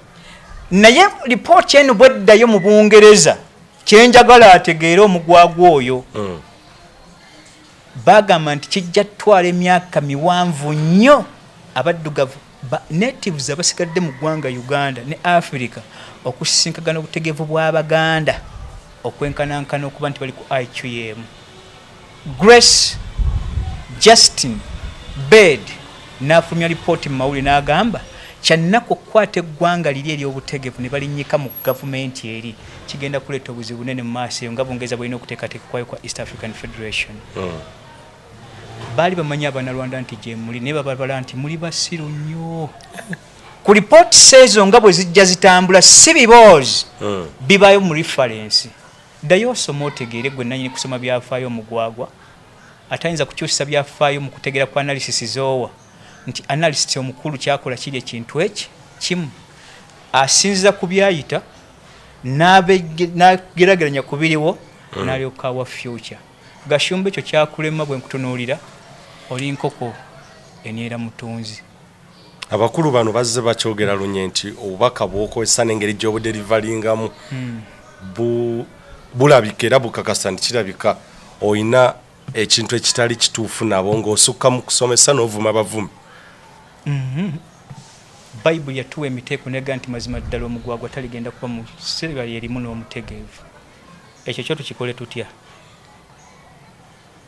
naye lipooti eno bweddayo mu Bungereza kyenjagala ategeere omugwagwa oyo bagamba nti kijja tutwala emyaka miwanvu nnyo abaddugavu natives abasigadde mu ggwanga Uganda ne Africa okusisinkagana obutegeevu bw'Abaganda okwenkanankana okuba nti bali ku IQ y'emu Grace Justin Bed n'afulumya lipooti mu mawulire n'agamba kyannaku okukwata eggwanga liri ery'obutegeevu ne balinnyika mu gavumenti eri kigenda kuleeta obuzibu bunene mu maaso eyo nga Bungereza bwalina okuteekateeka kwayo kwa East African Federation baali bamanyi Abannarwanda nti gye muli naye babala nti muli basiru nnyo ku lipooti seezo nga bwe zijja zitambula si biboozi bibaayo mu reference ddayo osoma otegeere gwe nannyini kusoma byafaayo omugwagwa atayinza kukyusa byafaayo mu kutegeera kwa analysis zoowa nti analysis omukulu kyakola kiri ekintu eki kimu asinziza ku byayita n'ageraageranya ku biriwo n'alyoka wa future Gashumba ekyo kyakulema bwe nkutunuulira oli nkoko enyera mutunzi abakulu bano bazze bakyogera lunye nti obubaka bw'okozesa n'engeri gy'obuderivalingamu bulabika era bukakasa nti kirabika oyina ekintu ekitali kituufu nabo ng'osukka mu kusomesa n'ovuma bavumi. Bayibuli yatuwa emiteeko nega nti mazima ddala omugwagwa taligenda kuba mu sseeba lyerimu n'omutegeevu. Ekyo kyo tukikole tutya?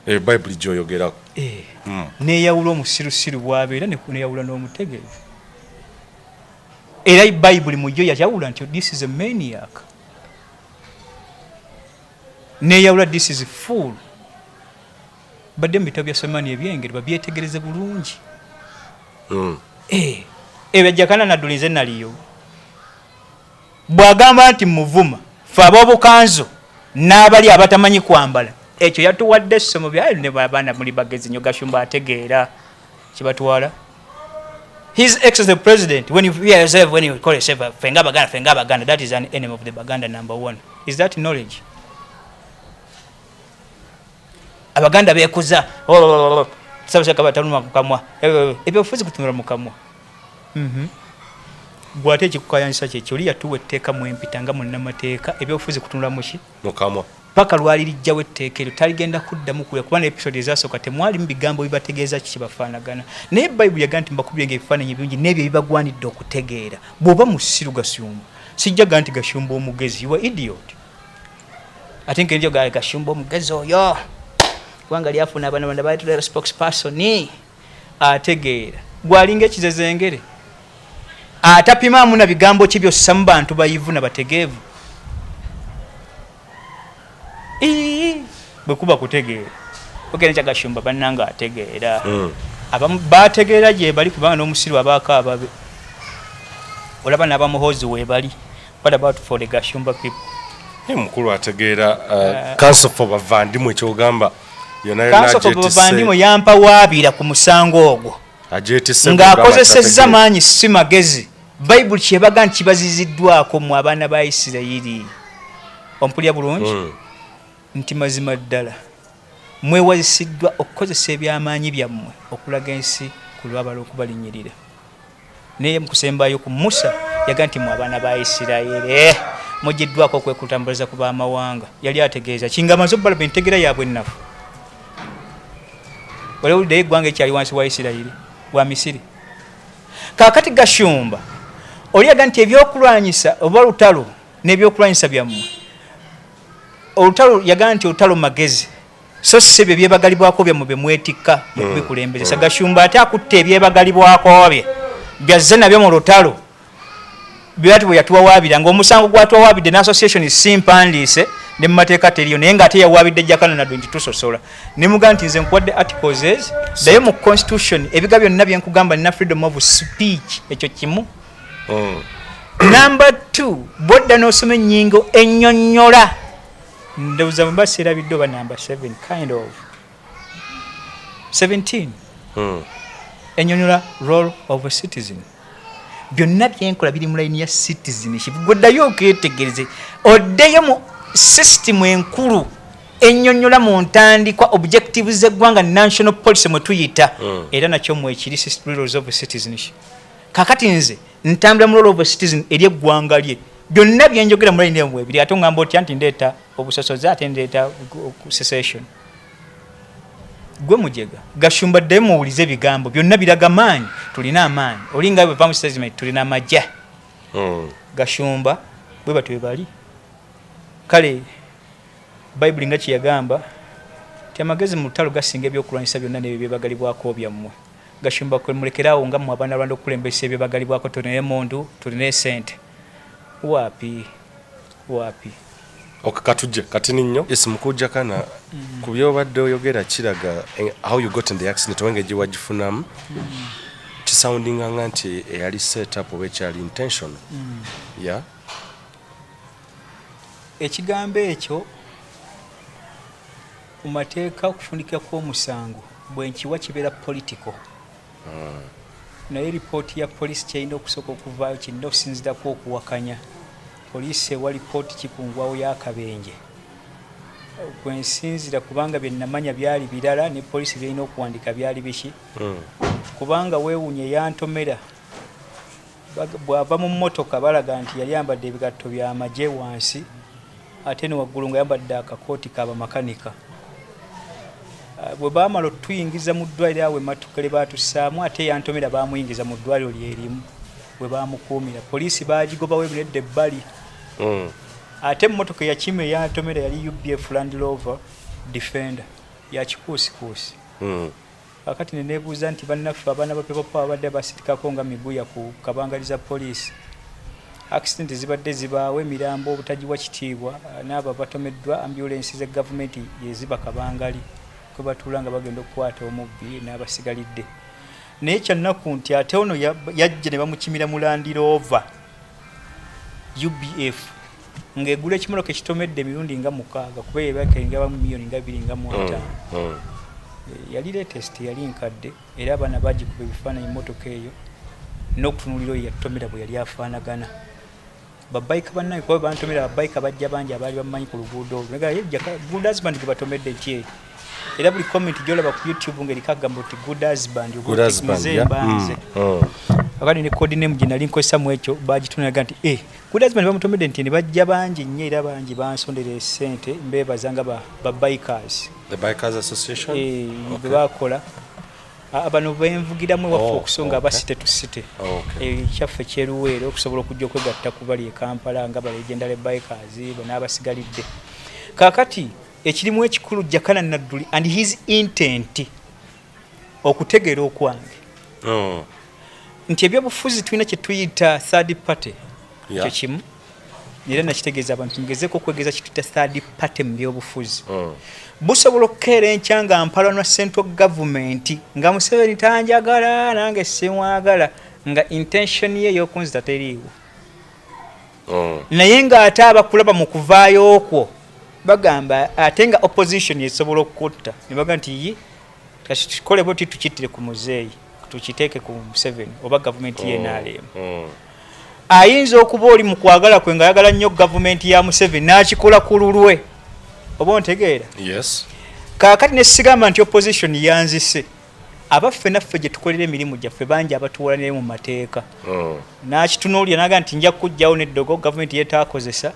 Bayibuli gy'oyogerako. Neeyawula omusirusiru bw'abeera neeyawula n'omutegeevu. Era Bayibuli mu gyo yayawula nti this is a maniac. Neeyawula this is fool. Badde mu bitabo bya Semaani ebyengeri babyetegereze bulungi. Ebyo Jakana Nadduli nze naliyo. Bw'agamba nti muvuma fe ab'obukanzo n'abali abatamanyi kwambala. Ekyo yatuwadde essomo byayo ne babaana muli bagezi nnyo Gashumba ategeera kibatwala. His Excellency the President, when you hear yourself, when you call yourself Fenga Baganda, that is an enemy of the Baganda number one. Is that knowledge? Abaganda beekuza sabasaka bataluma kukamwa ebyo fuzi kutumira mukamwa. Gwate ekikukayanisa kyekyo oli yatuwa etteeka mu empitanga mu nnamateeka ebyobufuzi kutunula muki mukamwa paka lwali lijjawo etteeka eryo taligenda kuddamu kulya kuba n'episode ezasooka temwalimu bigambo bibategeeza kiki bafaanagana naye Bayibuli yaga nti mbakubyenga ebifaananyi birungi n'ebyo bibagwanidde okutegeera bw'oba musiru Gashumba sijjaga nti Gashumba omugezi you are idiot ate nkenjo Gashumba omugezi oyo kubanga lyafuna abana bayitula spokesperson ategeera gwalinga ekizezengere atapima amuna bigambo kibyo samu bantu bayivuna bategeevu bwekuba kutegeera ogenda kya Gashumba bannanga ategeera abamu bategeera gye bali kubanga n'omusiru abaaka ababe olaba n'abamuhozi we bali what about for the Gashumba people mukulu ategeera council for bavandimwe kyogamba council for bavandimwe yampa waabira ku musango ogwo ng'akozesezza maanyi si magezi Bayibuli kyebaga nti kibaziziddwako mu abaana ba Isirayiri ompulya bulungi nti mazima ddala mwewazisiddwa okukozesa ebyamaanyi byammwe okulaga ensi ku lwabala okubalinyirira naye mukusembayo ku Musa yaga nti mu abaana ba Isirayiri mujjiddwako okwekutambuliza ku baamawanga yali ategeeza kingamaze obbalaba entegera yaabwe ennafu olewuliddeyo eggwanga ekyali wansi wa Isirayiri wa Misiri kaakati Gashumba oliyaga nti ebyokulwanyisa oba lutalo n'ebyokulwanyisa byammwe olutalo yaga nti olutalo magezi so si ebyo ebyebagalibwako byammwe bye mwetikka mukubikulembezesa Gashumba ate akutte ebyebagalibwako bye byazze nabyo mu lutalo byati bwe yatuwawaabira ng'omusango gwatuwawaabidde n'association simpandiise ne mu mateeka teriyo naye ng'ate yawaabidde Jakana Nadduli nti tusosola ne muga nti nze nkuwadde articles daye mu constitution ebiga byonna bye nkugamba nina freedom of speech ekyo kimu number 2 bodda n'osoma ennyingo ennyonnyola ndowooza bwe baseerabidde oba number 7 kind of 17 ennyonnyola role of a citizen byonna byenkola biri mu layini ya citizenship goddayo okeetegereze oddeyo mu system enkulu ennyonnyola mu ntandikwa objectives z'eggwanga national policy mwe tuyita era nakyo mwekiri rules of citizenship kakati nze ntambula mu role of a citizen eri eggwanga lye byonna byenjogera mu layini emu ebiri ate ngamba otya nti ndeeta obusosozi ate ndeeta secession gwe mujega Gashumba ddayo muwulize ebigambo byonna biraga maanyi tulina amaanyi olinga bwe vamu statement tulina amajja Gashumba bwe batwe bali kale Bayibuli nga kiyagamba ti amagezi mu lutalo gasinga ebyokulwanyisa byonna n'ebyo byebagalibwako byammwe Gashumba kwe mulekerawo nga mu abaana Rwanda okulembesa ebyebagalibwako tulina emondu tulina esente wapi okakatujja kati ninyo esimuku Jakana ku byobadde oyogera kiraga how you got in the accident wenge gye wagifunamu kisoundinga nga nti eyali set up oba ekyali intention ekigambo ekyo mu mateeka okufundikira kw'omusango bwenkiwa kibeera political naye ripooti ya polisi kyalina okusooka okuvaayo kirina okusinzirako okuwakanya poliisi ewa lipooti kikungwawo y'akabenje kwensinzira kubanga bye namanya byali birala ne poliisi byalina okuwandika byali biki kubanga weewunya yantomera bwava mu mmotoka balaga nti yali yambadde ebigatto bya maje wansi ate ne waggulu nga yambadde akakooti kaba makanika. Bwe baamala otuyingiza mu ddwaliro awo emmattuka lye baatusaamu ate yantomera baamuyingiza mu ddwaliro lyerimu bwe baamukuumira poliisi baagigobawo ebinedde ebbali. Ate emmotoka yakima eyantomera yali UBF Land Rover Defender ya kikuusikuusi. Kakati ne neebuuza nti bannaffe abaana ba People Power badde basitikako nga miguya ku kabangaliza poliisi. Accident zibadde zibaawo emirambo obutagiwa kitiibwa n'abo batomeddwa ambulance ze gavumenti yeziba kabangali kwe batuula nga bagenda okukwata omubbi n'abasigalidde. Naye kyannaku nti ate ono yajja ne bamukimira mu Land Rover UBF ng'egula ekimotoka ekitomedde emirundi nga 6 kuba yebakenga ba milioni nga 2.5. Yali latest yali nkadde era abaana bagikuba ebifaananyi emmotoka eyo n'okutunulira oyo yatomera bwe yali afaanagana. Babayika bannaye kuba bantomera babayika bajja bangi abaali bamanyi ku luguudo olwo naye good husband gwe batomedde ki era buli comment gyolaba ku YouTube ng'eriko agamba nti good husband banze akati ne code name gye nali nkozesa mu ekyo bagitunulaga nti good husband bamutomedde nti ne bajja bangi nnyo era bangi bansondera essente mbeebazanga babayikers the Bikers Association bwe bakola abano benvugiramu waffe okusonga abasite tusite kyaffe kyeruweere okusobola okujja okwegatta ku bali e Kampala nga balegendale bikers n'abasigalidde. Kaakati ekirimu ekikulu Jakana Nadduli and his intent okutegeera okwange nti ebyobufuzi tulina kye tuyita third party kyo kimu era nakitegeeza abantu ngezeeko okwegeza kituyita third party mu byobufuzi. Busobola okukeera enkya nga mpalanwa central government nga Museveni tanjagala nange simwagala nga intention ye y'okunzita teriiwo. Naye ng'ate abakulaba mu kuvaayo okwo bagamba ate nga opposition esobola okutta ne baga nti tukole boti tukittire ku muzeeyi tukiteeke ku Museveni oba gavumenti y'NRM. Ayinza okuba oli mu kwagala kwe nga ayagala nnyo gavumenti ya Museveni n'akikola ku lulwe oba ontegeera. Yes. Kaakati ne sigamba nti opposition yanzise abaffe naffe gye tukolera emirimu gyaffe bangi abatuwalanire mu mateeka. N'akitunuulira n'aga nti nja kujjawo n'eddogo gavumenti yeetaakozesa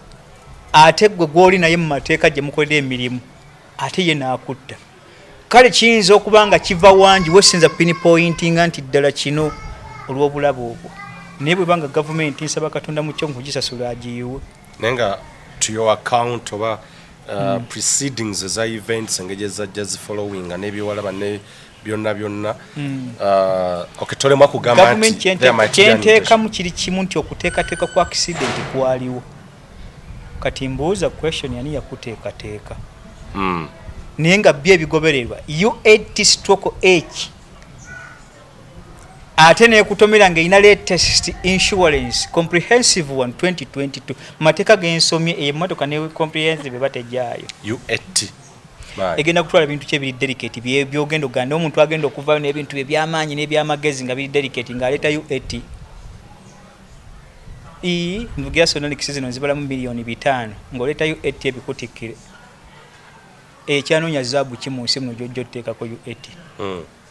ate gwe gw'oli naye mu mateeka gye mukolera emirimu ate ye n'akutta. Kale kiyinza okuba nga kiva wangi wesinza pinpointinga nti ddala kino olw'obulabe obwo naye bwe banga gavumenti nsaba Katonda mu kyo nkugisasula agiyiwe. Naye nga to your account oba proceedings eza events engeri ezajja zifollowing n'ebyewalaba ne byonna okitolemu akugamba nti kyenteekamu kiri kimu nti okuteekateeka kwa accident kwaliwo. Kati mbuuza question yani yakuteekateeka naye nga byo ebigobererwa U80/H ate neekutomera ng'erina latest insurance comprehensive one 2022 mateeka g'ensomye emmotoka ne comprehensive batejjaayo U80 egenda kutwala bintu kye biri delicate byogenda oganda omuntu agenda okuvaayo n'ebintu ebyamaanyi n'ebyamagezi nga biri delicate ng'aleeta U80 nvugira sonolix zino nzibalamu milioni 5 ng'oleeta U80 ebikutikkire ekyanoonya zaabu ki mu nsi muno gy'ojja oteekako U80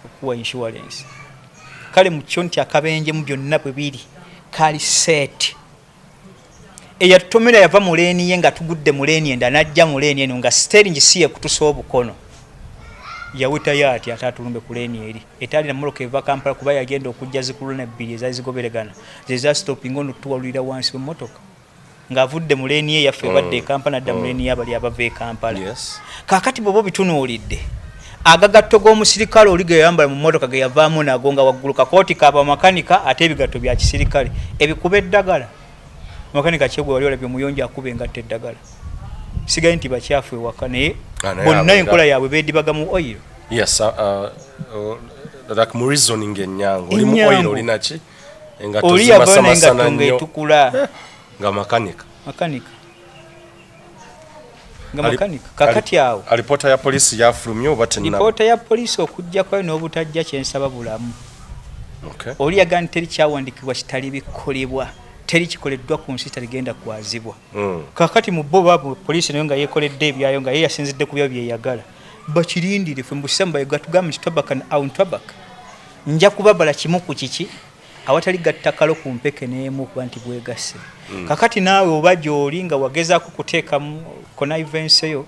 okuwa insurance. Kale mu kyo nti akabenje mu byonna bwe biri kali set eyatutomera yava mu leeni ye nga tugudde mu leeni enda najja mu leeni eno nga steering si ye kutusa obukono yawita yati atatulumbe ku leeni eri etali na moloka eva Kampala kuba yagenda okujja zikuluna bbiri ezaali zigoberegana zeza stopping ono tuwalulira wansi w'emmotoka ng'avudde mu leeni ye yaffe badde e Kampala nadda mu leeni y'abali abava e Kampala. Kaakati bobo bitunuulidde agagatto g'omusirikale oli ge yambala mu mmotoka ge yavaamu nago nga waggulu kakooti kaba makanika ate ebigatto bya kisirikale ebikuba eddagala makanika kyegwe wali olabye muyonja akuba engatta eddagala sigaye nti bakyafu ewaka naye bonna enkola yaabwe beedibaga mu oil. Yes, like mu reasoning ennyango oli mu oil olina ki engatto zimasamasana nnyo etukula nga makanika nga makanika. Kakati awo alipoota ya polisi yafulumye oba tenna alipoota ya polisi okujja kwayo n'obutajja kyensaba bulamu. Oli yagani teri kyawandiikibwa kitali bikolebwa teri kikoleddwa ku nsi taligenda kwazibwa. Kakati mu bo baabo polisi nayo nga yeekoledde ebyayo nga ye yasinzidde ku byo byeyagala bakirindire ffe mbusamba gatugamba nti tobacco and out tobacco nja kubabala kimu ku kiki awatali gattakalo ku mpeke n'emu kuba nti bwegasse. Kakati naawe oba gy'oli nga wagezaako kuteekamu connivance eyo,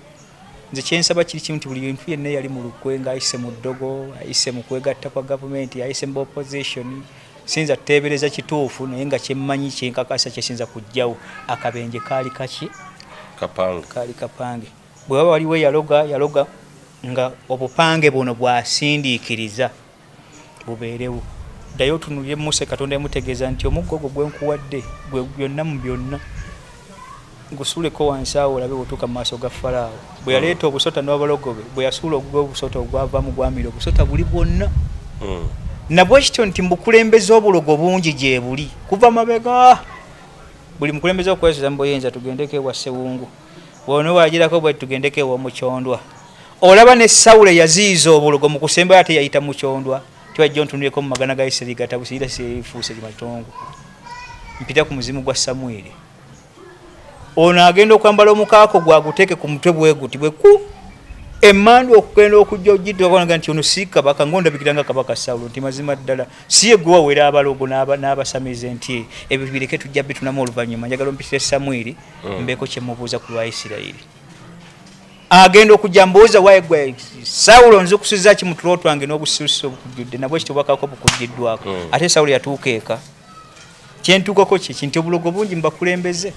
nze kyensaba kiri kimu nti buli bintu yenna yali mu lukwe ng'ayise mu ddogo, ayise mu kwegatta kwa gavumenti, ayise mu opposition, sinza tuteebereza kituufu naye nga kyemmanyi kyenkakasa kyesinza kujjawo akabenje kaali kaki? Kaali kapange. Bwe waba waliwo yaloga nga obupange buno bwasindiikiriza bubeerewo. Ddayo otunulire Muse Katonda yamutegeeza nti omuggo ogwo gwe nkuwadde gwe byonna mu byonna. Gusuuleko wansi awo olabe bw'otuuka mu maaso ga Falaawo. Bwe yaleeta obusota n'abalogobe, bwe yasuula ogw'obusota ogwavaamu gwamira obusota buli bwonna. Nabwe kityo nti mbukulembeze obulogo bungi gye buli. Kuva mabega. Buli mukulembeze okwesiza mu buyinza tugendeko ewa Ssewungu. Bw'onoobagirako bwe tugendeko ewa Mukyondwa. Olaba ne Sawulo yaziiza obulogo mu kusembayo ate yayita Mukyondwa. Twajja ontunuleko mu magana ga Isirayiri gatabusira seefuuse limatongo. Mpita ku muzimu gwa Samwiri. Ono agenda okwambala omukaako gwaguteeke ku mutwe bwe guti bwe ku emmandu okugenda okujja ojjidde wakonaga nti ono si kabaka ng'ondabikiranga kabaka Sawulo nti mazima ddala si ye gwe wawera abalogo n'abasamize nti ebyo bireke tujja bitunamu oluvannyuma njagala ompitire Samwiri mbeeko kye mubuuza ku lwa Isirayiri. Agenda okujja mbuuza waegwe Sawulo nzukusiza ki mu tulo twange n'obusuusi obukujjudde nabwe kityo bwakako bukujjiddwako ate Sawulo yatuuka eka. Kyentuukako kiki nti obulogo bungi mbakulembeze.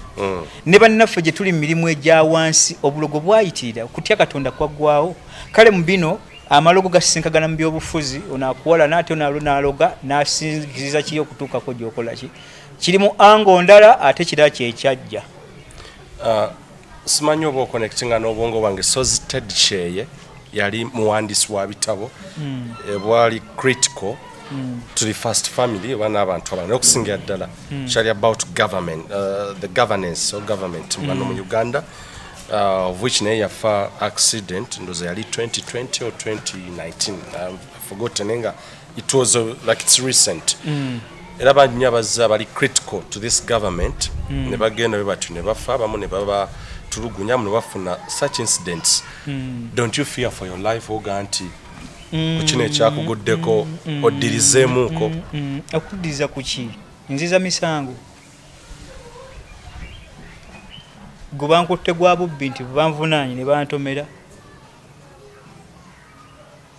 Ne bannaffe gye tuli mu mirimu egya wansi obulogo bwayitirira okutya Katonda kwaggwawo. Kale mu bino amalogo gasisinkagana mu byobufuzi onaakuwala n'ate n'aloga n'asinziza kiri okutuukako gy'okola ki. Kiri mu ango ndala ate kirala kyekyajja. Simanyi oba okonectinga n'obwongo bwange Sozi Ted Kyeye yali muwandiisi wa bitabo bwali critical to the first family wana abantu abana okusingira ddala kyali about government the governance of government wano mu Uganda of which naye yafa accident ndoza yali 2020 or 2019 I've forgotten nga it was like it's recent era banyabaza bali critical to this government ne bagenda bebatu ne bafa abamu ne baba tulugunya mu bafuna such incidents don't you fear for your life oganti kuchine ekyakuguddeko oddirizeemuko okuddiriza kuki nziza misango guba nkutte gwa bubbi nti banvunaanyi ne bantomera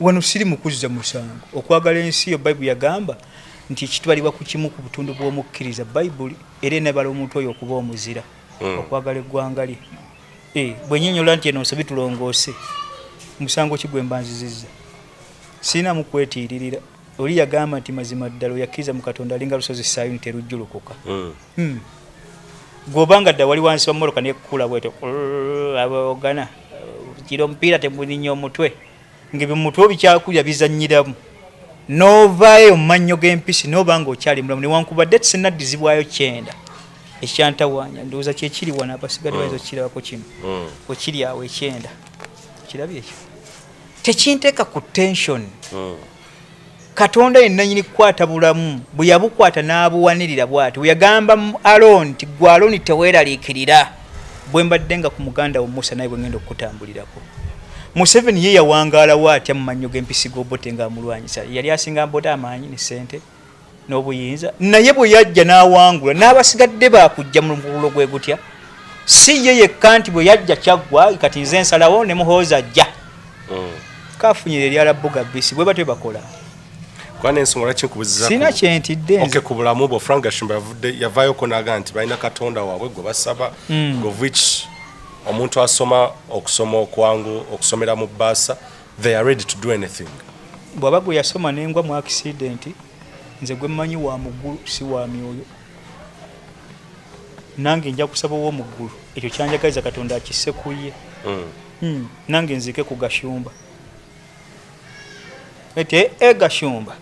wano siri mukuzza musango okwagala ensi yo Bayibuli yagamba nti kitwalibwa ku kimu ku butundu bw'omukkiriza Bayibuli era enebala omuntu oyo okuba omuzira okwagala eggwanga lye bwe nnyonnyola nti eno nsobi tulongoose musango ki gwe mbanzizizza sina mu kwetiiririra oli yagamba nti mazima ddala oyakkiriza mu Katonda alinga lusozi Sayuni terujjulukuka gw'obanga dda wali wansi wa mmoloka nekkula bwetyo aboogana kiro omupiira temulinnyo omutwe ng'ebyo mu mutwe obikyakulya bizannyiramu n'ovaayo mu mannyo g'empisi n'oba nga okyali mulamu newankubadde sinnaddizibwayo 9 ekyantawaanya ndowooza kyekiri wano abasigadde bayinza okukirabako kino okiri awo 9 kirabye ekyo tekinteeka ku tension Katonda yenna nyini kukwata bulamu bwe yabukwata n'abuwanirira bw'ati yagamba Aaron nti gwe Aaron teweeraliikirira bwe mbadde nga ku muganda wo Musa naye bwe ngenda okutambulirako. Museveni ye yawangaalawo atya mu mannyo g'empisi g'Obote ng'amulwanyisa yali asinga Bote amaanyi ne ssente n'obuyinza naye bwe yajja n'awangula n'abasigadde baakujja mu lubuulo gwe gutya si ye yekka nti bwe yajja kyaggwa kati nze nsalawo ne muhooza ajja kafunyire eryala bbuga bisi bwe batwe bakola kwana ensonga kyekubuzizako sina kyentidde okay ku bulamu bwo Frank Gashumba yavaayo naga nti balina Katonda waabwe gwe basaba of which omuntu asoma okusoma okwangu okusomera mu bbaasa they are ready to do anything bw'aba gwe yasoma n'engwa mu accident nze gwe mmanyi wa muggulu si wa myoyo nange nja kusaba ow'omuggulu ekyo kyanjagaliza Katonda akisse ku ye nange nzike ku Gashumba ete Gashumba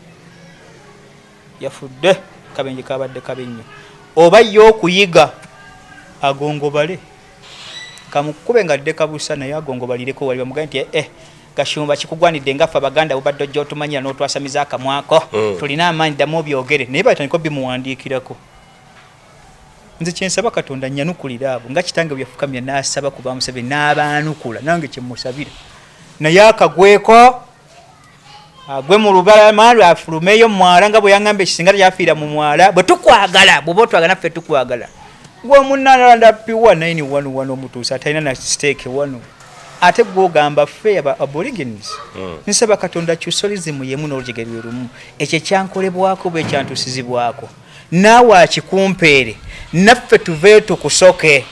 yafudde kabenje kabadde kabi nnyo oba ye okuyiga agongobale kamukube nga ddeka busa naye agongobalireko wali bamugaa nti Gashumba kikugwanidde ngaffe Abaganda bubadde ojja otumanyira n'otwasamiza akamwako tulina amaanyi ddamu obyogere naye batandika bimuwandiikirako nze kyensaba Katonda nnyanukulira abo nga kitange bwe yafukamya n'asaba ku Museveni n'abaanukula nange kye musabira naye akagweko agwe mu lubalama lwafulumeyo mwala nga bwe yaŋŋamba ekisinga kyafiira mu mwala bwe tukwagala bw'oba otwagala naffe tukwagala gwe omunnalanda piwa 911 omutuusa atalina na steeke wano ate gwogamba ffe aba aborigines nsaba katonda kyusolizimu yemu n'olujegerwe lumu ekyo kyankolebwako bwe kyantusizibwako naawe akikumpeere naffe tuveeyo tukusoke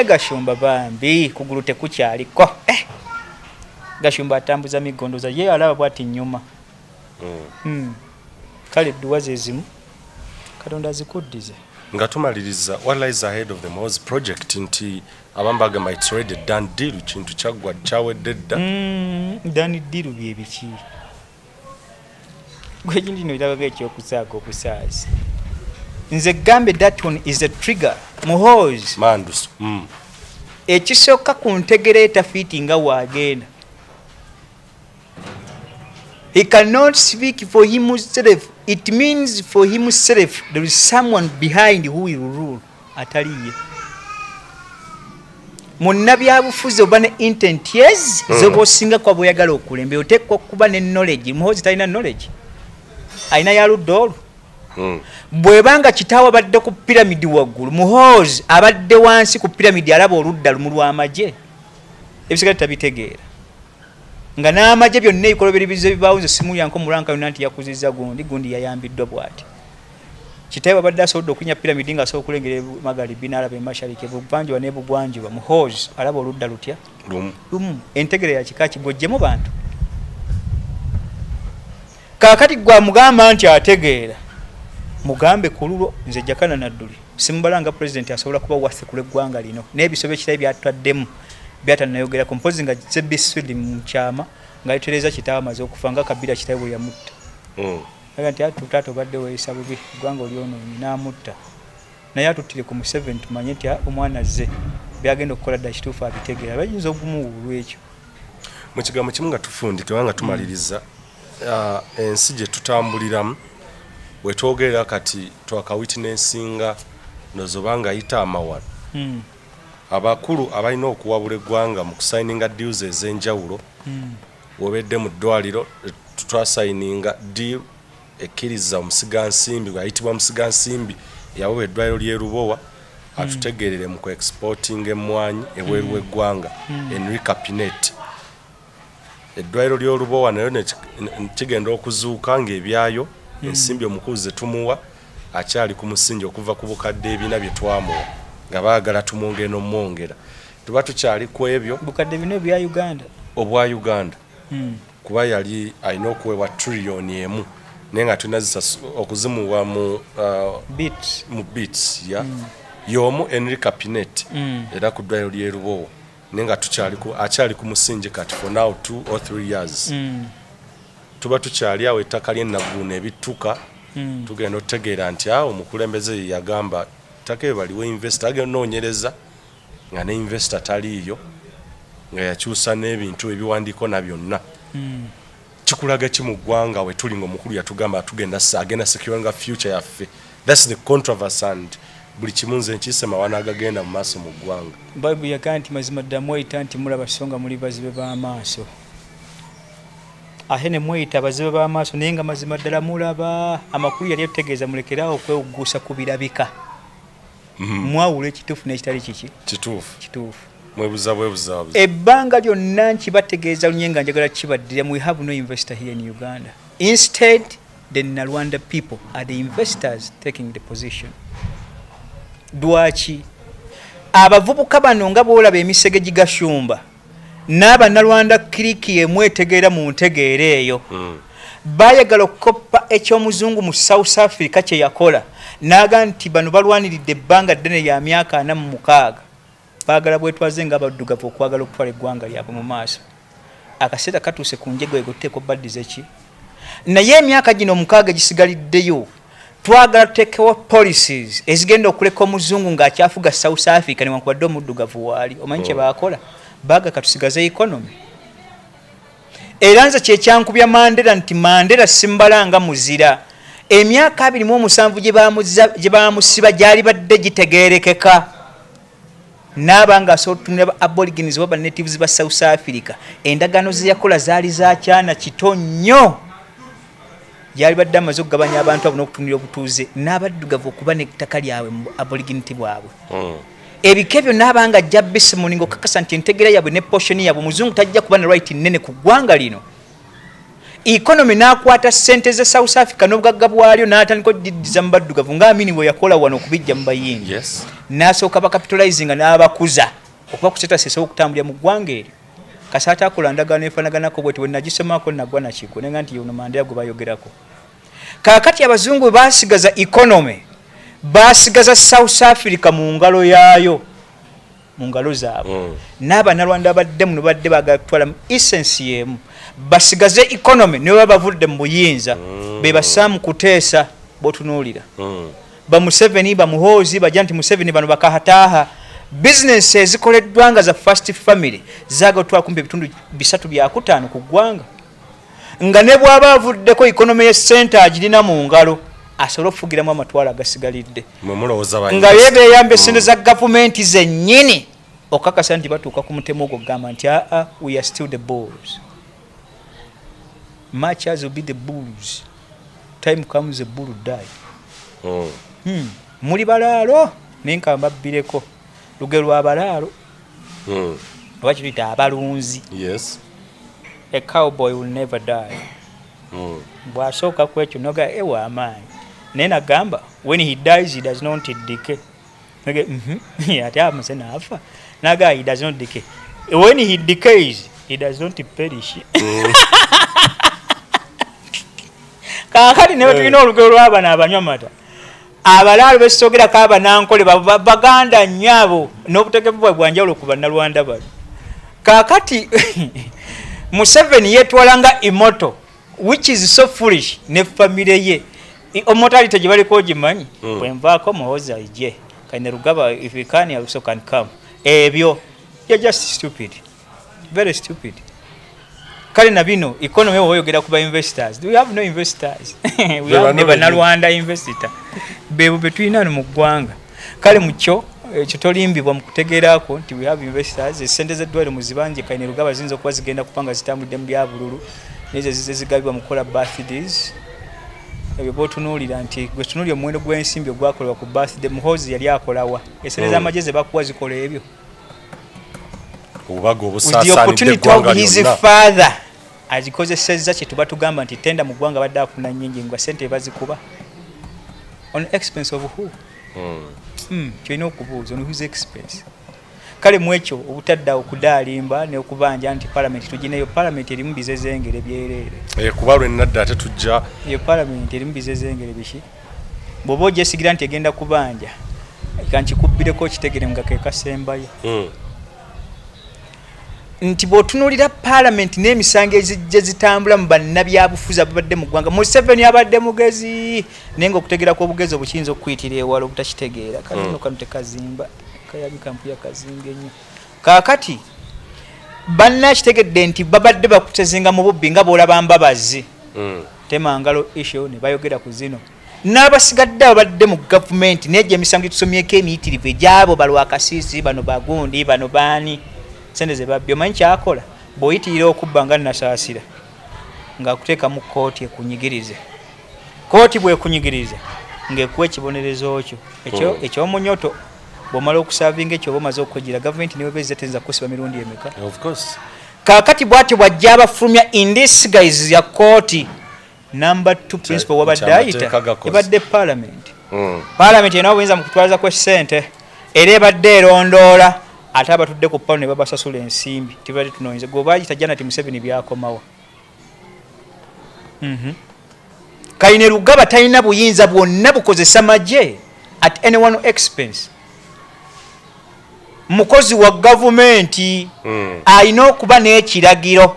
Gashumba bambi kugulu tekukyaliko Gashumba atambuza migondoza ye alaba bwati nyuma kale duwa zezimu katonda zikuddize nga tumaliriza what lies ahead of the Moz project nti abambaga might already done deal kintu kyagwa kyawedde dda done deal bye biki gwe ndino irabaga ekyokusaaga okusaazi nze gambe that one is a trigger muhozi mandus ekisooka ku ntegera etafiti nga waagenda. He cannot speak for himself. It means for himself there is someone behind who will rule. Ataliye. Munnabyabufuzi oba ne intent yes zoba osinga kwa bweyagala okulembe otekwa okuba ne knowledge. Muhozi talina knowledge. Aina ya ludolo. Bwebanga kitaawo abadde ku piramidi waggulu Muhozi abadde wansi ku piramidi alaba oludda lumu lw'amagye ebisigala tabitegeera nga n'amagye byonna ebikolo biribizo bibaawo nze simu yanko mulanka yonna nti yakuzizza gundi yayambiddwa bw'ati kitaawo abadde asobodde okunya piramidi nga asobola okulengera Magharibi n'alaba emashariki ebuvanjuba n'ebugwanjuba Muhozi alaba oludda lutya lumu entegere ya kika kigojjemu bantu kaakati gwa mugamba nti ategeera mugambe kululo nze Jakana Nadduli simbalanga president asobola kuba wase kule gwanga lino n'ebisobe ekitali byatwaddemu byatannayogera composing nga zebisudi mu kyama nga itereza kitaawa maze okufanga kabira kitaawe yamutta aga nti atutato badde weesa bubi gwanga olyono namutta naye atutire ku Museveni tumanye nti omwana ze byagenda okukola dda kituufu abitegeera bayinza ogumuwulu ekyo mu kigambo kimu nga tufundike wanga tumaliriza ensi gye tutambuliramu wetwogerera kati twaka witnessinga nozobanga ayita amawano abakulu abalina okuwabula eggwanga mu kusayininga deals ez'enjawulo wobedde mu ddwaliro twasayininga deal ekkiriza omusigansimbi gwayitibwa musigansimbi yaweebwa eddwaliro ly'e Lubowa atutegerere mu ku-exporting emmwanyi ebweru w'eggwanga Enri Capinet eddwaliro ly'e Lubowa nayo kigenda okuzuuka ng'ebyayo ensimbi omukulu ze tumuwa akyali ku musingi okuva ku bukadde ebina bye twamuwa nga baagala tumwongere n'omwongera tuba tukyali ku ebyo bukadde bino bya Uganda obwa Uganda kuba yali alina okuweebwa trillioni emu naye nga tulina okuzimuwa mu bits y'omu Enri Capinet era ku ddwaliro ly'e Lubowa naye nga akyali ku musingi kati for now 2 or 3 years tuba tukyali awo ettaka ly'ennaggulu ebittuka tugenda otegeera nti awo omukulembeze yagamba ettaka baliwo investor agenda onoonyereza nga ne investor taliiyo nga yakyusa n'ebintu ebiwandiiko na byonna kikulaga ki mu ggwanga we tuli ng'omukulu yatugamba agenda securinga future yaffe. That's the controversy and buli kimu nze nkiise mawana agagenda mu maaso mu ggwanga. Bible yagaa nti mazima ddamu oyita nti mulaba songa muli bazibe b'amaaso ahene mweyita abazibe b'amaaso naye nga mazima ddala mulaba amakulu yali yategeeza mulekerawo okwewugguusa ku birabika mwawula ekituufu n'ekitali kiki kituufu mwebuza ebbanga lyonna nkibategeeza lunye nga njagala kibaddira we have no investor here in Uganda. Instead the Nalwanda people are the investors taking the position. Dwaki abavubuka bano nga boolaba emisege gigashumba n'Abanalwanda kiriki emwetegeera mu ntegeera eyo bayagala okukoppa eky'omuzungu mu South Africa kye yakola n'aga nti bano balwaniridde ebbanga ddene lya myaka 46 baagala bwetwaze nga abaddugavu okwagala okutwala eggwanga lyabwe mu maaso. Akaseera katuuse ku njego egoteeko baddize ki naye emyaka gino 6 gisigaliddeyo twagala tutekewo policies ezigenda okuleka omuzungu ng'akyafuga South Africa newankubadde omuddugavu waali omanyi kye baakola baga katusigaze economy. Era nze kyekyankubya Mandela nti Mandela simbalanga muzira emyaka 27 gye baamusiba gyali badde gitegeerekeka n'abanga asotunira aborigines oba natives ba South Africa endagano ze yakola zaali za kyana kito nnyo yali badde amaze okugabanya abantu abo n'okutunira obutuuze n'abaddugavu okuba n'ettaka lyabwe mu aboriginity bwabwe ebike byonna abanga ajja Bisimoni ng'okakasa nti entegera yabwe ne portion yabwe muzungu tajja kuba ne right nnene ku ggwanga lino economy n'akwata ssente ze South Africa n'obugagga bwalyo n'atandika oddidiza mu baddugavu ng'amini bwe yakola wano okubijja mu bayindi n'asooka bakapitalizing n'abakuza okuba kusetasesa okutambulira mu ggwanga eryo Kasata akola ndagano efanaganako bweti bwe nagisomako nagwa nakiko nenga nti yuno Mandela gwe bayogerako kakati abazungu basigaza economy basigaza South Africa mu ngalo yaayo mu ngalo zaabwe n'abanalwanda abadde muno badde bagatwala mu essence yemu basigaze economy ne babavudde mu buyinza be basamu kuteesa botunuulira ba Museveni ba Muhoozi ba Janti Museveni bano bakahataha business ezikoleddwanga za first family zagatwa kumbe bitundu 3/5 ku ggwanga nga ne bwaba avuddeko economy ye center agirina mu ngalo asobola okufugiramu amatwala agasigalidde nga yebeeyamba essente za gavumenti zennyini okakasa nti batuuka ku mutemu ogwo gamba nti we are still the bulls much as will be the bulls time comes the bull die muli balaalo nenkamba bbireko lugero abalaalo abakiruyita abalunzi a cowboy will never die bw'asooka ku ekyo noga ewa amaanyi naye nagamba when he dies he does not decay ate amase naafa naga he does not decay when he decays he does not perish kakati newe tulina olugero lw'abana abanywa mata abalaalo besogerako abanankole baganda nnyabo n'obutegevu bwabwe bwanjawulo ku bannalwanda bano kakati Museveni yetwalanga imoto which is so foolish ne family ye omotalite gye baliko gimanyi bwenvaako muhoza ije kaine rugaba if you can you also can come ebyo you're just stupid very stupid kale na bino economy oyogera kuba investors do we have no investors we have never nalwanda investor bebo betwina mu ggwanga kale mucho ekyo tolimbibwa mu kutegeerako nti we have investors essente z'eddwaliro mu zibanje kaine rugaba zinza okuba zigenda kupanga zitambudde mu byabululu nezo zizigabibwa mu kola birthdays ebyo botunuulira nti gwe tunuulira omuwendo gw'ensimbi ogwakolebwa ku birthday Muhoozi yali akolawa essente z'amagye bakuwa zikola ebyo obubaga obusaasaanidde eggwanga lyonna azikozesezza kye tuba tugamba nti tenda mu ggwanga badde afuna nnyingi nga ssente bazikuba on expense of who kyolina okubuuza on whose expense kale mu ekyo obutadda okudaalimba n'okubanja nti parliament tugineyo parliament erimu bizezengere byereere kuba lwenna dda ate tujja eyo parliament erimu bizezengere biki bw'oba ogyesigira nti egenda kubanja kankikubbireko okitegere nga ke kasembayo nti bw'otunuulira parliament n'emisango ezijja zitambula mu bannabyabufuzi ababadde mu ggwanga Museveni abadde mugezi naye nga okutegera kw'obugezi obukiyinza okuyitira ewala obutakitegeera kano kano tekazimba kayabi kampu yakazimbye nnyo kaakati bannakitegedde nti babadde bakutezinga mu bubbi nga bw'olaba mbabazi temangalo isho ne bayogera ku zino n'abasigadde abadde mu gavumenti naye gye emisango tusomyeko emiyitirivu egyabo balwakasiisi bano bagundi bano baani sente ze babbi omanyi kyakola bw'oyitirira okubba nga nasaasira ng'akuteeka mu kooti ekunyigirize kooti bw'ekunyigiriza ng'ekuwa ekibonerezo kyo ekyomunyoto bw'omala okusaavinga ekyo oba omaze okwegira gavumenti niwe beeza tenza kusiba mirundi emeka kaakati bw'atyo bw'ajja abafulumya in this guys ya kooti number 2 principal wabadde ayita ebadde parliament parliament erina obuyinza mu kutwaliza kw'essente era ebadde erondoola ate abatudde ku palo ne babasasula ensimbi tibadde tunoonyeza gwe baayita Janati Museveni byakomawo kaine Rugaba talina buyinza bwonna bukozesa magye at anyone expense mukozi wa gavumenti alina okuba n'ekiragiro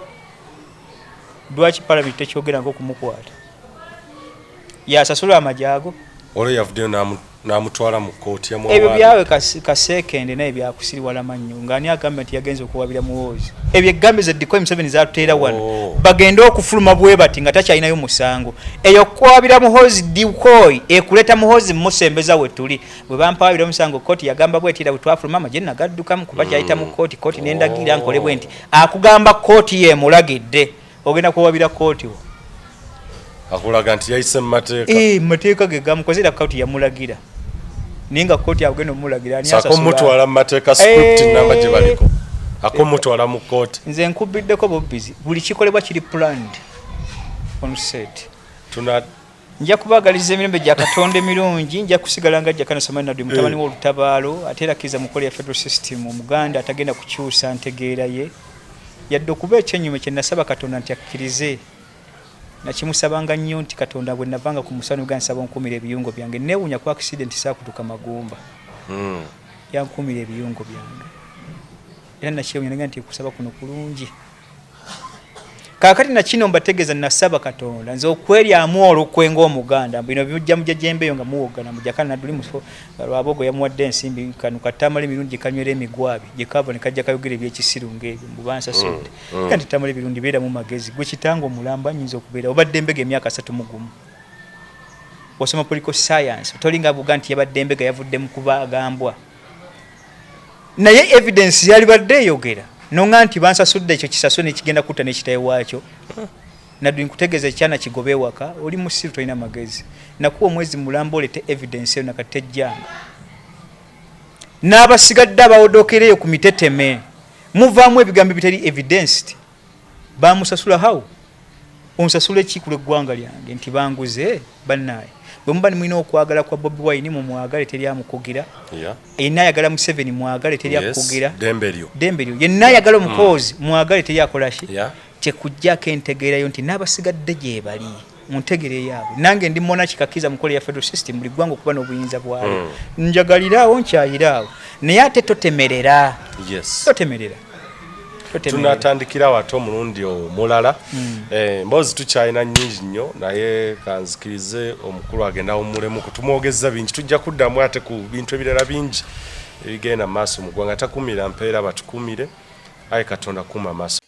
lwaki parliament tekyogera ng'okumukwata yasasula amagye ago olwo yavuddeyo n'amutwala mu kkooti ebyo byawe kasekende naye byakusiriwala mannyo ng'ani agamba nti yagenza okuwabira muwoozi ebyo eggambe zeddiko Museveni zatuteera wano bagende okufuluma bwe bati nga takyalinayo musango eyo okuwabira muhoozi dikoyi ekuleta muhoozi musembeza we tuli bwe bampawabira omusango kkooti yagamba bwetira bwe twafuluma amagye nagaddukamu kuba kyayita mu kkooti nendagira nkole bwe nti akugamba kkooti yemulagidde ogenda kuwabira kkooti wo akulaga nti yayise mu mateeka mateeka ge gamukozera kkooti yamulagira ninga kkooti agenda omulagira ani asasula akomutwala mu mateeka script namba gye baliko akomutwala mu kkooti nze nkubiddeko bobbizi buli kikolebwa kiri planned on set nja kubagaliza emirembe gya Katonda emirungi nja kusigala nga Jakana Nadduli mutabani w'olutabaalo ate era kiza mukola ya federal system omuganda atagenda kukyusa ntegeera ye yadde okuba ekyenyume kye nasaba Katonda nti akkirize nakimusabanga nnyo nti Katonda bwe navanga ku musano gwa nsaba nkumira ebiyungo byange neewunya ku accident saakutuka magumba yankumira ebiyungo byange era nakyewunya nti kusaba kuno kulungi kaakati nakino mbategeeza nasaba Katonda nze okweryamu olukwe ng'omuganda bino bijja mujja jembeyo nga muwogana mu Jakana Nadduli lwabogo yamuwadde ensimbi kano katamala emirundi gikanywera emigwabi gyekava ne kajja kayogera ebyekisiru ng'ebyo mubansasudde kandi tamala ebirundi beera mu magezi gwe kitanga omulamba nyinza okubeera obadde embega emyaka 31 osoma political science tolinga buga nti yabadde embega yavudde mu kuba agambwa naye evidence yali badde eyogera nonga nti bansasudde ekyo kisaso ne kigenda kutta n'ekitaye waakyo Nadduli nkutegeeza ekyana kigobe waka oli musiru tolina magezi nakuwa omwezi mulamba olete evidence eyo nakatejjanga n'abasigadde abawodokereyo ku miteteme muvaamu ebigambo bitali evidence bamusasula hawo onsasula ekikulu eggwanga lyange nti banguze bannaye bwe muba nimulina okwagala kwa Bobi Wine mu mwagale teryamukugira yenna ayagala Museveni mwagale teryakukugira dembe lyo yenna ayagala omukozi mwagale teryakolaki tekujjako entegeerayo nti n'abasigadde gye bali muntegere yaabwe nange ndi mona kikakiza mukola ya federal system buli ggwanga okuba n'obuyinza bwayo njagaliraawo nkyayiraawo naye ate totemerera totemerera tunatandikira wato omulundi omulala mbozi tukyalina nnyingi nnyo naye kanzikirize omukulu agenda omulemu kutumwogeza bingi tujja kuddamu ate ku bintu ebirala bingi ebigenda mu maaso mu ggwanga takumira mpeera batukumire aye Katonda kuma maaso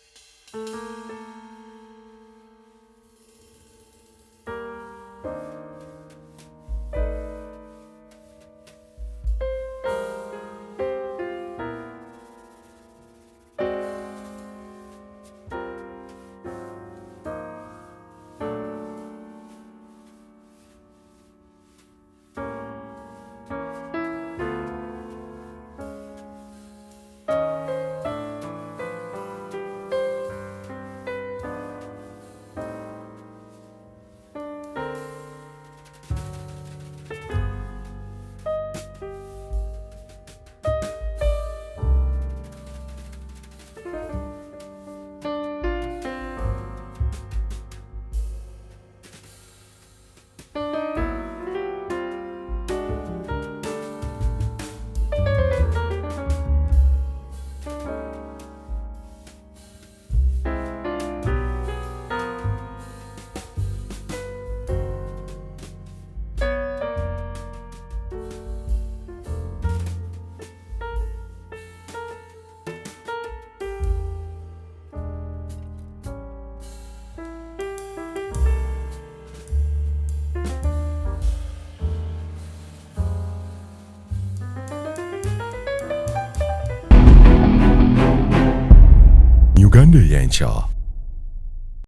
Uganda y'enkya